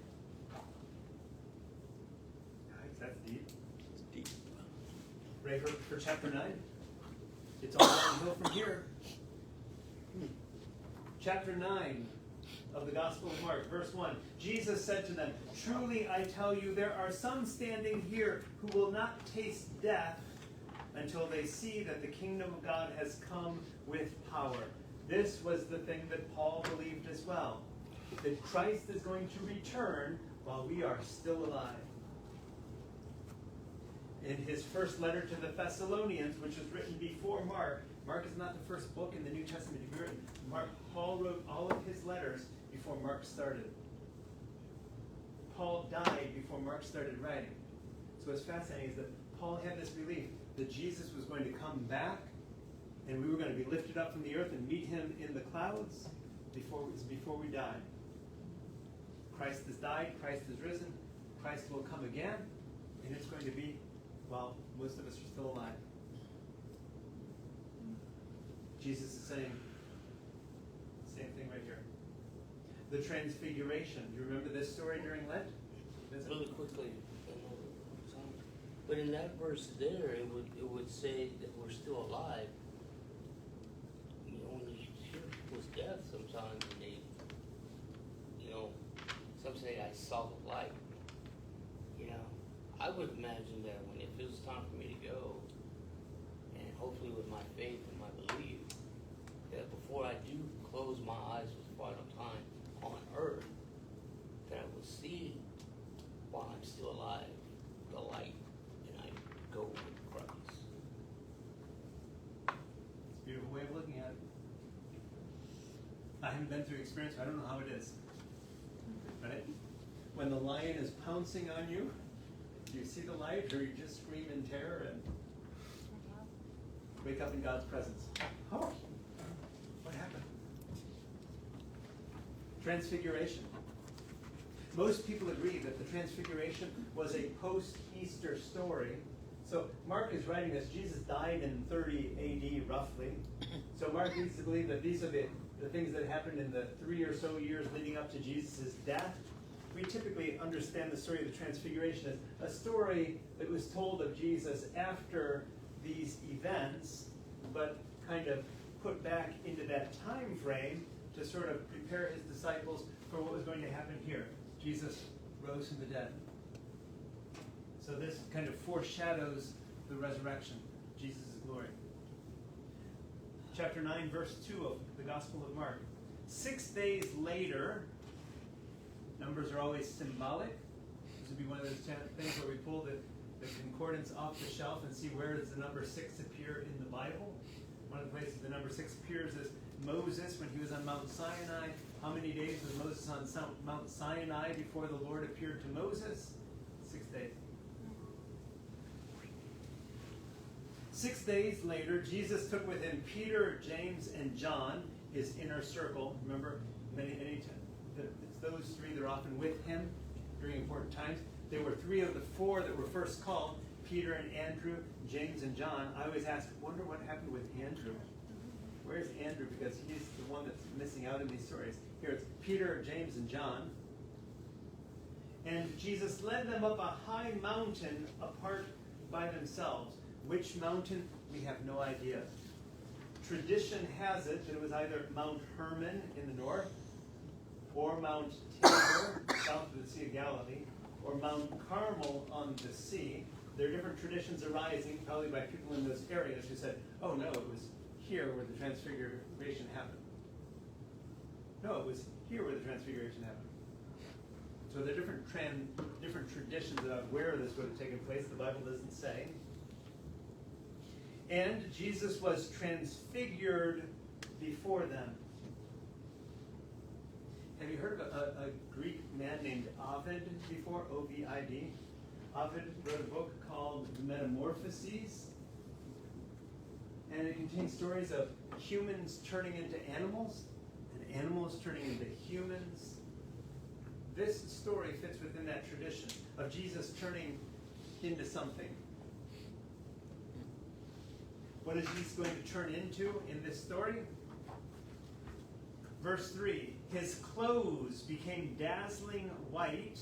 Yikes, that's deep. It's deep. Ready for chapter 9? It's all downhill from here. Chapter 9 of the Gospel of Mark, verse 1. Jesus said to them, truly I tell you, there are some standing here who will not taste death until they see that the kingdom of God has come with power. This was the thing that Paul believed as well, that Christ is going to return while we are still alive. In his first letter to the Thessalonians, which was written before Mark is not the first book in the New Testament to be written. Paul wrote all of his letters before Mark started. Paul died before Mark started writing. So what's fascinating is that Paul had this belief that Jesus was going to come back and we were going to be lifted up from the earth and meet him in the clouds before we die. Christ has died, Christ has risen, Christ will come again, and it's going to be while most of us are still alive. Jesus is saying the same thing right here. The Transfiguration. Do you remember this story during Lent? Really quickly, I know it's on. But in that verse there, it would say that we're still alive. You know, when you hear people's death sometimes, and they, you know, some say, I saw the light. You know, I would imagine that when it feels time for me to go, and hopefully with my faith and my belief, that before I do close my eyes for the final time on earth, that I will see while I'm still alive the light, and I go with Christ. It's a beautiful way of looking at it. I haven't been through experience, I don't know how it is. Right? When the lion is pouncing on you, do you see the light, or you just scream in terror and wake up in God's presence? Oh, what happened? Transfiguration. Most people agree that the Transfiguration was a post-Easter story. So Mark is writing this. Jesus died in 30 AD, roughly. So Mark needs to believe that these are the things that happened in the 3 or so years leading up to Jesus' death. We typically understand the story of the Transfiguration as a story that was told of Jesus after these events, but kind of put back into that time frame to sort of prepare his disciples for what was going to happen here. Jesus rose from the dead. So this kind of foreshadows the resurrection, Jesus' glory. Chapter 9, verse 2 of the Gospel of Mark. 6 days later, numbers are always symbolic. This would be one of those things where we pull the concordance off the shelf and see where does the number 6 appear in the Bible. One of the places the number 6 appears is Moses when he was on Mount Sinai. How many days was Moses on Mount Sinai before the Lord appeared to Moses? 6 days. 6 days later, Jesus took with him Peter, James, and John, his inner circle. Remember, it's those three that are often with him during important times. There were 3 of the 4 that were first called, Peter and Andrew, James and John. I always wonder what happened with Andrew. Where's Andrew? Because he's the one that's missing out in these stories. Here it's Peter, James, and John. And Jesus led them up a high mountain apart by themselves. Which mountain? We have no idea. Tradition has it that it was either Mount Hermon in the north, or Mount Tabor, south of the Sea of Galilee, or Mount Carmel on the sea. There are different traditions arising, probably by people in those areas who said, oh no, it was here where the Transfiguration happened. No, it was here where the Transfiguration happened. So there are different traditions about where this would have taken place. The Bible doesn't say. And Jesus was transfigured before them. Have you heard of a Greek man named Ovid before? O-V-I-D. Ovid wrote a book called Metamorphoses. And it contains stories of humans turning into animals and animals turning into humans. This story fits within that tradition of Jesus turning into something. What is Jesus going to turn into in this story? Verse 3, his clothes became dazzling white.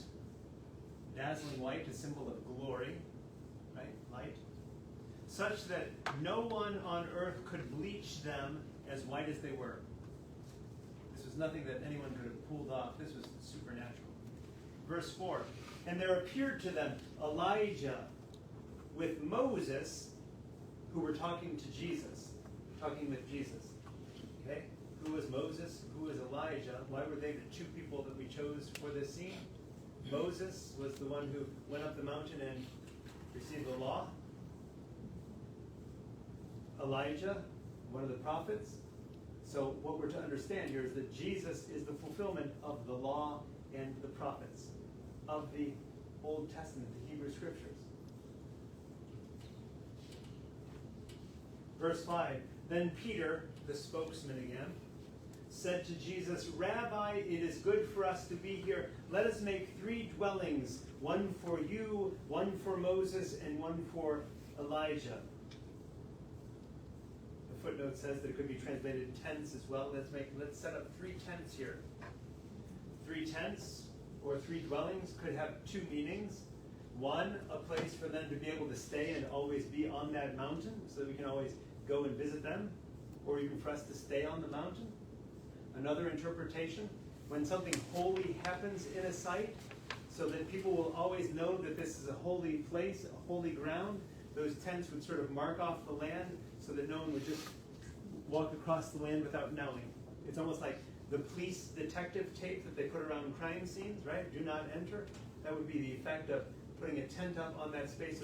Dazzling white, a symbol of glory, right? Light. Such that no one on earth could bleach them as white as they were. This was nothing that anyone could have pulled off. This was supernatural. Verse 4, and there appeared to them Elijah with Moses, who were talking to Jesus, talking with Jesus. Okay? Who was Moses? Who was Elijah? Why were they the 2 people that we chose for this scene? Moses was the one who went up the mountain and received the law. Elijah, one of the prophets. So what we're to understand here is that Jesus is the fulfillment of the law and the prophets of the Old Testament, the Hebrew Scriptures. Verse 5, Then Peter, the spokesman again, said to Jesus, Rabbi, it is good for us to be here. Let us make 3 dwellings, one for you, one for Moses, and one for Elijah. The footnote says that it could be translated tents as well. Let's set up 3 tents here. 3 tents or 3 dwellings could have 2 meanings. One, a place for them to be able to stay and always be on that mountain, so that we can always go and visit them, or even for us to stay on the mountain. Another interpretation, when something holy happens in a site, so that people will always know that this is a holy place, a holy ground, those tents would sort of mark off the land so that no one would just walk across the land without knowing. It's almost like the police detective tape that they put around crime scenes, right? Do not enter. That would be the effect of putting a tent up on that space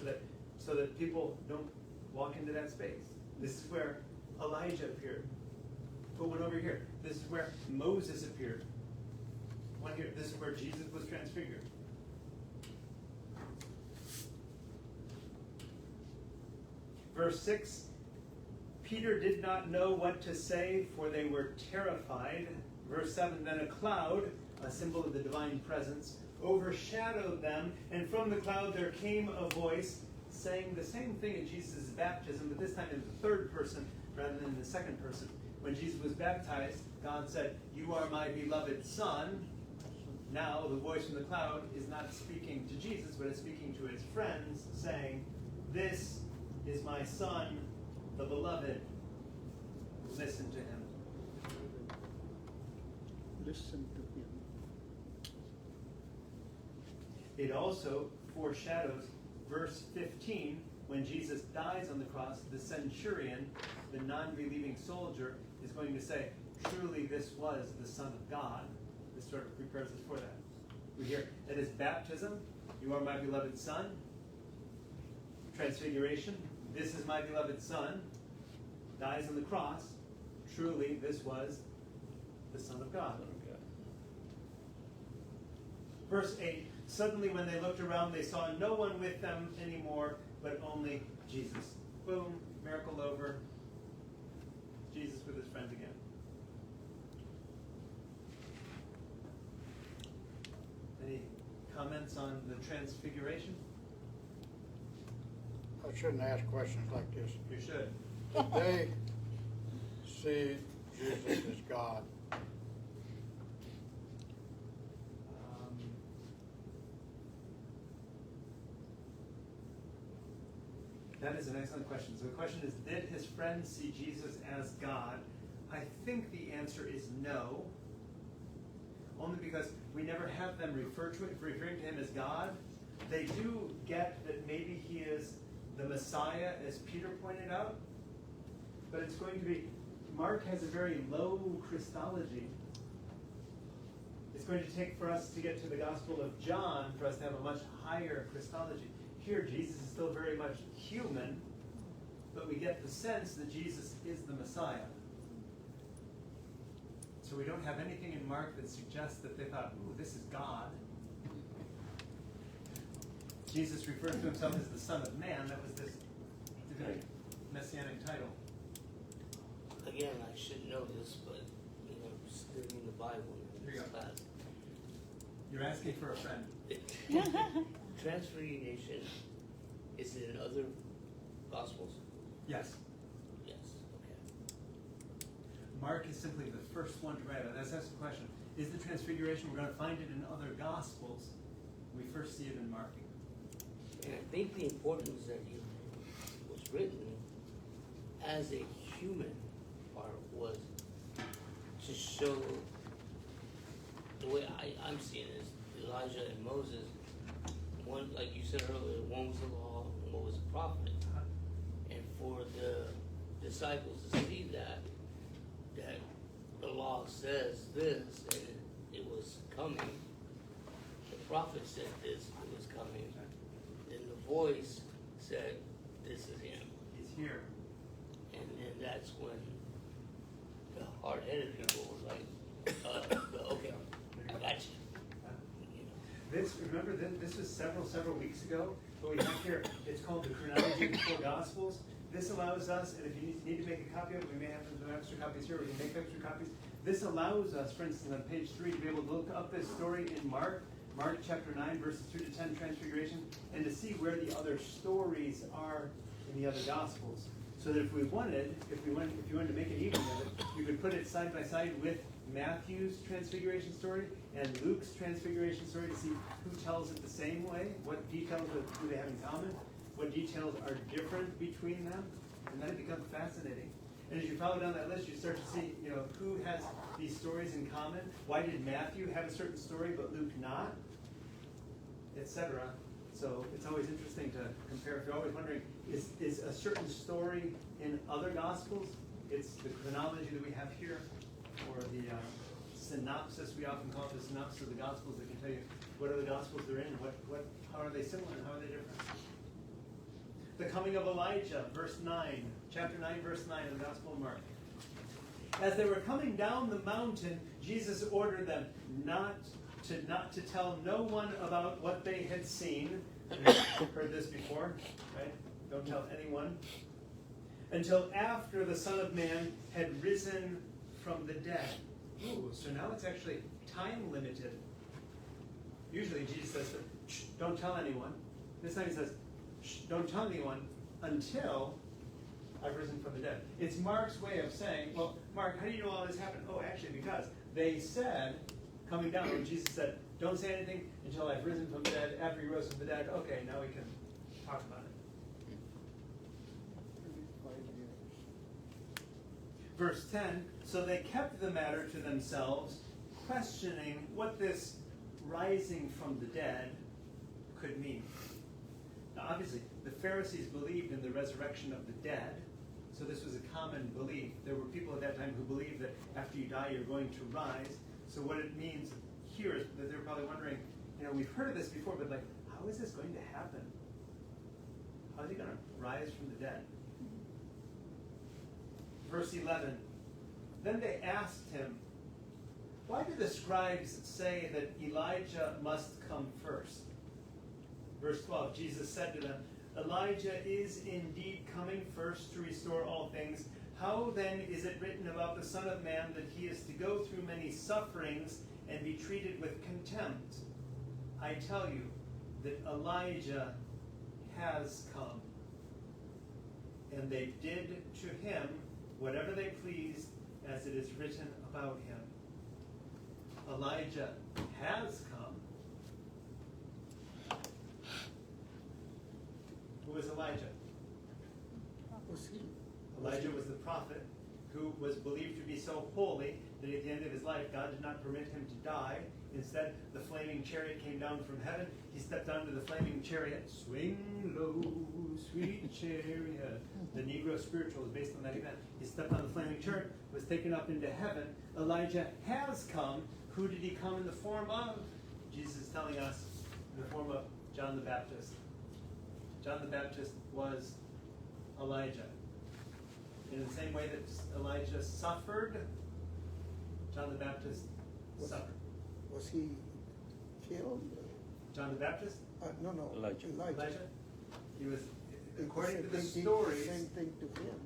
so that people don't walk into that space. This is where Elijah appeared. Put one over here. This is where Moses appeared. One here. This is where Jesus was transfigured. Verse 6, Peter did not know what to say, for they were terrified. Verse 7, then a cloud, a symbol of the divine presence, overshadowed them, and from the cloud there came a voice saying the same thing at Jesus' baptism, but this time in the third person rather than in the second person. When Jesus was baptized, God said, you are my beloved Son. Now the voice from the cloud is not speaking to Jesus, but is speaking to his friends, saying, this is my Son, the beloved. Listen to him. Listen to him. It also foreshadows verse 15, when Jesus dies on the cross, the centurion, the non-believing soldier, is going to say, truly this was the Son of God. This sort of prepares us for that. We hear at his baptism, you are my beloved Son. Transfiguration, this is my beloved Son. Dies on the cross, truly this was the Son of God. Verse 8, suddenly when they looked around, they saw no one with them anymore, but only Jesus. Boom, miracle over. Jesus with his friends again. Any comments on the transfiguration? I shouldn't ask questions like this. You should. Did they see Jesus as God? That is an excellent question. So the question is, did his friends see Jesus as God? I think the answer is no. Only because we never have them referring to him as God. They do get that maybe he is the Messiah, as Peter pointed out. But it's going to be, Mark has a very low Christology. It's going to take for us to get to the Gospel of John for us to have a much higher Christology. Here, Jesus is still very much human, but we get the sense that Jesus is the Messiah. So we don't have anything in Mark that suggests that they thought, ooh, this is God. Jesus referred to himself as the Son of Man. That was this divine messianic title. Again, I should know this, but studying the Bible in Here you this go. class. You're asking for a friend. Transfiguration is it in other Gospels? Yes. Yes. Okay. Mark is simply the first one to write it. That's the question. Is the transfiguration, we're going to find it in other Gospels. We first see it in Mark. And I think the importance that it was written as a human part was to show the way I'm seeing it is Elijah and Moses. One, like you said earlier, one was the law and one was the prophet. And for the disciples to see that the law says this and it was coming, the prophet said this, it was coming, then the voice said, this is him. He's here. And then that's when the hard-headed people were like, okay, I got you. Remember, this was several weeks ago. What we have here, it's called the chronology of the 4 Gospels. this allows us, and if you need to make a copy of it, we may have some extra copies here, we can make extra copies. This allows us, for instance, on page 3, to be able to look up this story in Mark chapter 9, verses 2 to 10, Transfiguration, and to see where the other stories are in the other Gospels. So that if you wanted to make an evening of it, you could put it side by side with Matthew's Transfiguration story and Luke's Transfiguration story to see who tells it the same way, what details do they have in common, what details are different between them, and then it becomes fascinating. And as you follow down that list, you start to see, who has these stories in common. Why did Matthew have a certain story but Luke not, etc. So it's always interesting to compare. If you're always wondering, is a certain story in other Gospels? It's the chronology that we have here, or the synopsis, we often call it the synopsis of the Gospels, that can tell you what are the Gospels they're in, how are they similar, and how are they different. The coming of Elijah, verse 9, chapter 9, verse 9 of the Gospel of Mark. As they were coming down the mountain, Jesus ordered them not to tell no one about what they had seen. You've heard this before, right? Don't tell anyone. Until after the Son of Man had risen from the dead. Ooh, so now it's actually time limited. Usually Jesus says, shh, don't tell anyone. This time he says, shh, don't tell anyone until I've risen from the dead. It's Mark's way of saying, well, Mark, how do you know all this happened? Oh, actually, because they said, coming down, when Jesus said, don't say anything until I've risen from the dead. After he rose from the dead, okay, now we can talk about it. Verse 10, so they kept the matter to themselves, questioning what this rising from the dead could mean. Now, obviously, the Pharisees believed in the resurrection of the dead, so this was a common belief. There were people at that time who believed that after you die, you're going to rise. So what it means here is that they're probably wondering, we've heard of this before, but how is this going to happen? How is he going to rise from the dead? Verse 11, then they asked him, why do the scribes say that Elijah must come first? Verse 12, Jesus said to them, Elijah is indeed coming first to restore all things. How then is it written about the Son of Man that he is to go through many sufferings and be treated with contempt? I tell you that Elijah has come, and they did to him whatever they pleased, as it is written about him. Elijah has come. Who is Elijah? Elijah was the prophet who was believed to be so holy that at the end of his life, God did not permit him to die. Instead, the flaming chariot came down from heaven. He stepped onto the flaming chariot. Swing low, sweet chariot. The Negro spiritual is based on that event. He stepped on the flaming chariot, was taken up into heaven. Elijah has come. Who did he come in the form of? Jesus is telling us in the form of John the Baptist. John the Baptist was Elijah. In the same way that Elijah suffered, John the Baptist suffered. Was he killed? John the Baptist? No. Elijah. Elijah? He was, according to the Same stories. Same thing to him.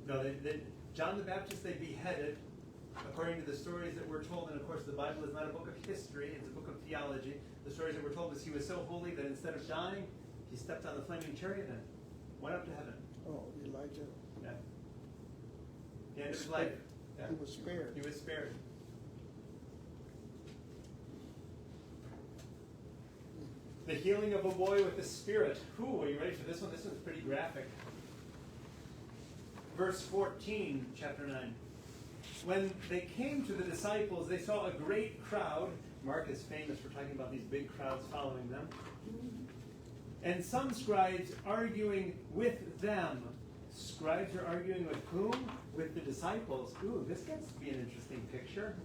No, John the Baptist they beheaded, according to the stories that we're told. And of course, the Bible is not a book of history; it's a book of theology. The stories that we're told is he was so holy that instead of dying, he stepped on the flaming chariot and went up to heaven. Oh, Elijah. Yeah. The end of his life. Yeah. He was spared. He was spared. The healing of a boy with the Spirit. Ooh, are you ready for this one? This one's pretty graphic. Verse 14, chapter 9. When they came to the disciples, they saw a great crowd. Mark is famous for talking about these big crowds following them. And some scribes arguing with them. Scribes are arguing with whom? With the disciples. Ooh, this gets to be an interesting picture.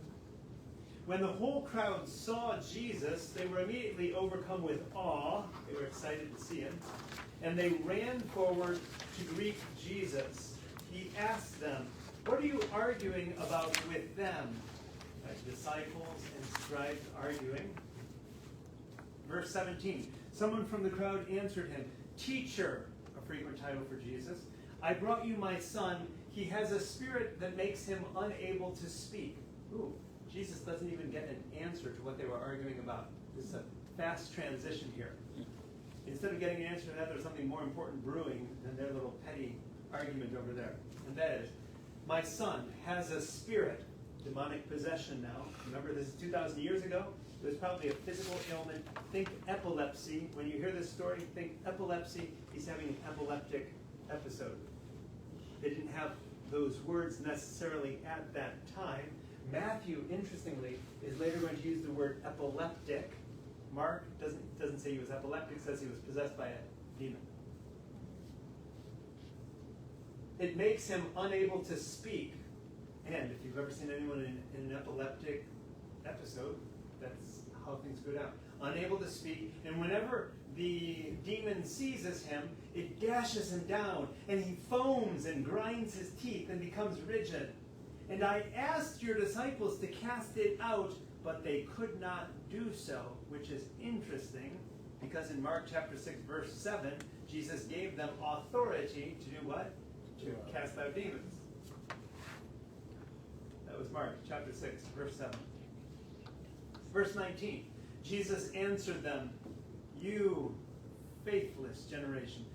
When the whole crowd saw Jesus, they were immediately overcome with awe. They were excited to see him. And they ran forward to greet Jesus. He asked them, what are you arguing about with them? Disciples and scribes arguing. Verse 17. Someone from the crowd answered him, Teacher, frequent title for Jesus. I brought you my son. He has a spirit that makes him unable to speak. Ooh, Jesus doesn't even get an answer to what they were arguing about. This is a fast transition here. Instead of getting an answer to that, there's something more important brewing than their little petty argument over there. And that is, my son has a spirit, demonic possession now. Remember, this is 2,000 years ago. It was probably a physical ailment. Think epilepsy. When you hear this story, think epilepsy. He's having an epileptic episode. They didn't have those words necessarily at that time. Matthew, interestingly, is later going to use the word epileptic. Mark doesn't say he was epileptic, says he was possessed by a demon. It makes him unable to speak. And if you've ever seen anyone in an epileptic episode, that's how things go down. Unable to speak, and whenever the demon seizes him, it dashes him down, and he foams and grinds his teeth and becomes rigid. And I asked your disciples to cast it out, but they could not do so, which is interesting, because in Mark chapter 6, verse 7, Jesus gave them authority to do what? To cast out demons. That was Mark chapter 6, verse 7. Verse 19, Jesus answered them, you faithless generation.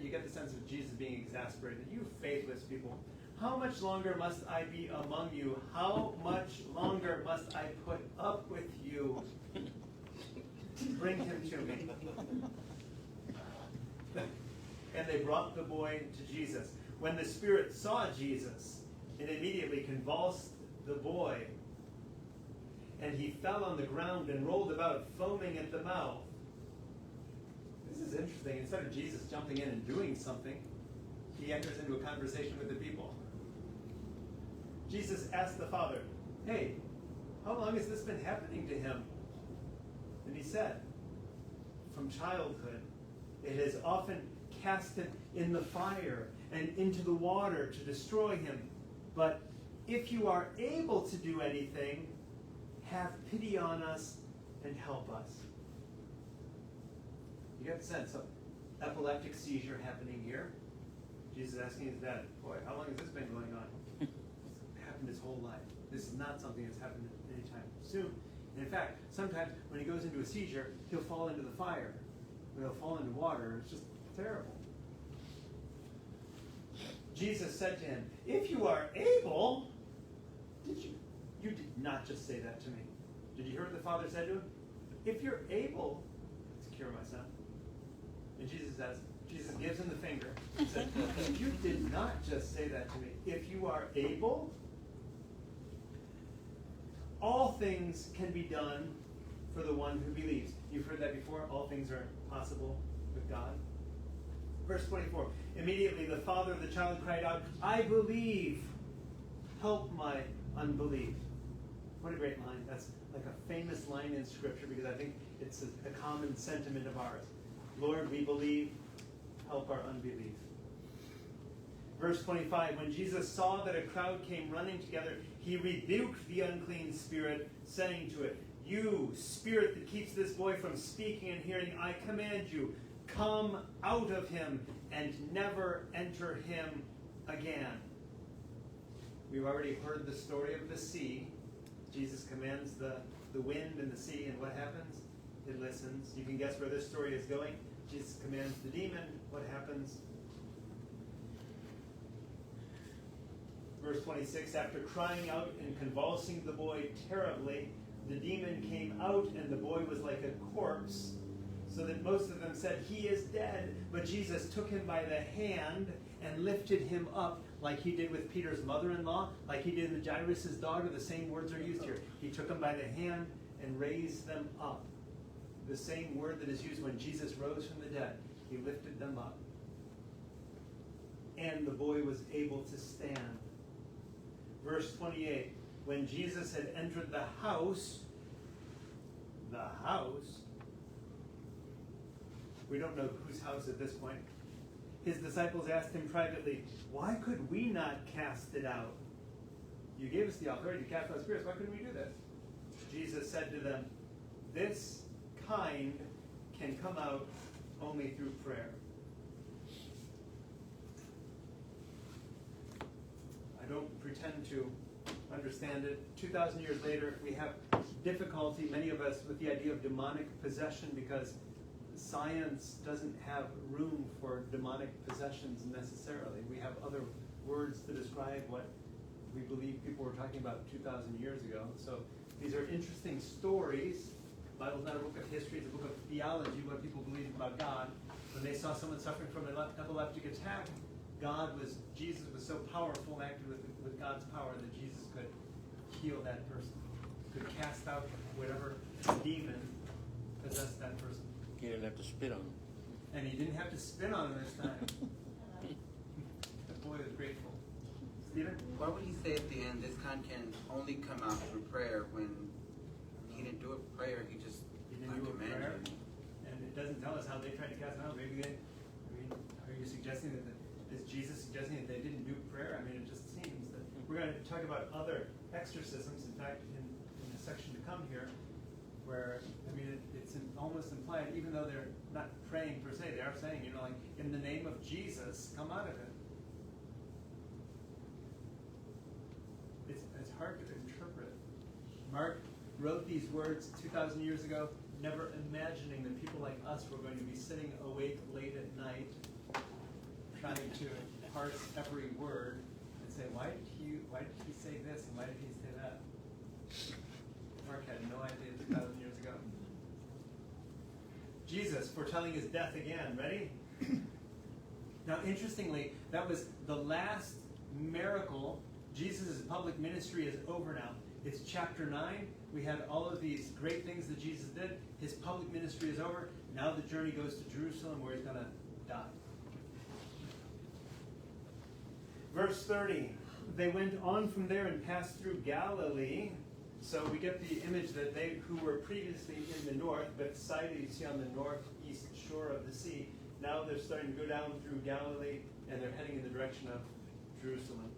You get the sense of Jesus being exasperated. You faithless people. How much longer must I be among you? How much longer must I put up with you? Bring him to me. And they brought the boy to Jesus. When the spirit saw Jesus, it immediately convulsed the boy, and he fell on the ground and rolled about, foaming at the mouth. This is interesting. Instead of Jesus jumping in and doing something, he enters into a conversation with the people. Jesus asked the father, hey, how long has this been happening to him? And he said, from childhood. It has often cast him in the fire and into the water to destroy him. But if you are able to do anything, have pity on us and help us. You get the sense of epileptic seizure happening here. Jesus asking his dad, boy, how long has this been going on? It's happened his whole life. This is not something that's happened anytime soon. And in fact, sometimes when he goes into a seizure, he'll fall into the fire. Or he'll fall into water. It's just terrible. Jesus said to him, if you are able, you did not just say that to me. Did you hear what the father said to him? If you're able to cure my son. And Jesus gives him the finger. He said, you did not just say that to me. If you are able, all things can be done for the one who believes. You've heard that before. All things are possible with God. Verse 24. Immediately the father of the child cried out, I believe. Help my unbelief. What a great line. That's like a famous line in Scripture because I think it's a common sentiment of ours. Lord, we believe. Help our unbelief. Verse 25. When Jesus saw that a crowd came running together, he rebuked the unclean spirit, saying to it, you spirit that keeps this boy from speaking and hearing, I command you, come out of him and never enter him again. We've already heard the story of the sea. Jesus commands the wind and the sea, and what happens? It listens. You can guess where this story is going. Jesus commands the demon. What happens? Verse 26, after crying out and convulsing the boy terribly, the demon came out, and the boy was like a corpse, so that most of them said, he is dead. But Jesus took him by the hand and lifted him up, like he did with Peter's mother-in-law, like he did with Jairus' daughter. The same words are used here. He took him by the hand and raised them up. The same word that is used when Jesus rose from the dead. He lifted them up. And the boy was able to stand. Verse 28, when Jesus had entered the house, we don't know whose house at this point, his disciples asked him privately, why could we not cast it out? You gave us the authority to cast out spirits. Why couldn't we do this? Jesus said to them, this kind can come out only through prayer. I don't pretend to understand it. 2,000 years later, we have difficulty, many of us, with the idea of demonic possession because science doesn't have room for demonic possessions necessarily. We have other words to describe what we believe people were talking about 2,000 years ago. So these are interesting stories. The Bible's not a book of history, it's a book of theology, what people believe about God. When they saw someone suffering from an epileptic attack, Jesus was so powerful and acted with God's power that Jesus could heal that person, could cast out whatever demon possessed that person. You didn't have to spit on him. And he didn't have to spit on him this time. The boy was grateful. Stephen? Why would he say at the end, this kind can only come out through prayer when he didn't do a prayer, he just He didn't do a commanded prayer. him? And it doesn't tell us how they tried to cast him out. Maybe are you suggesting that, is Jesus suggesting that they didn't do prayer? I mean, it just seems that we're going to talk about other exorcisms. In fact, in the section to come here, where, I mean, it's almost implied, even though they're not praying per se, they are saying, like, in the name of Jesus, come out of it. It's hard to interpret. Mark wrote these words 2,000 years ago, never imagining that people like us were going to be sitting awake late at night, trying to parse every word and say, why did he say this and why did he say that? Mark had no idea 2,000 years ago. Jesus foretelling his death again. Ready? Now, interestingly, that was the last miracle. Jesus' public ministry is over now. It's chapter 9. We had all of these great things that Jesus did. His public ministry is over. Now the journey goes to Jerusalem where he's going to die. Verse 30. They went on from there and passed through Galilee. So we get the image that they who were previously in the north, Bethsaida you see on the northeast shore of the sea, now they're starting to go down through Galilee and they're heading in the direction of Jerusalem.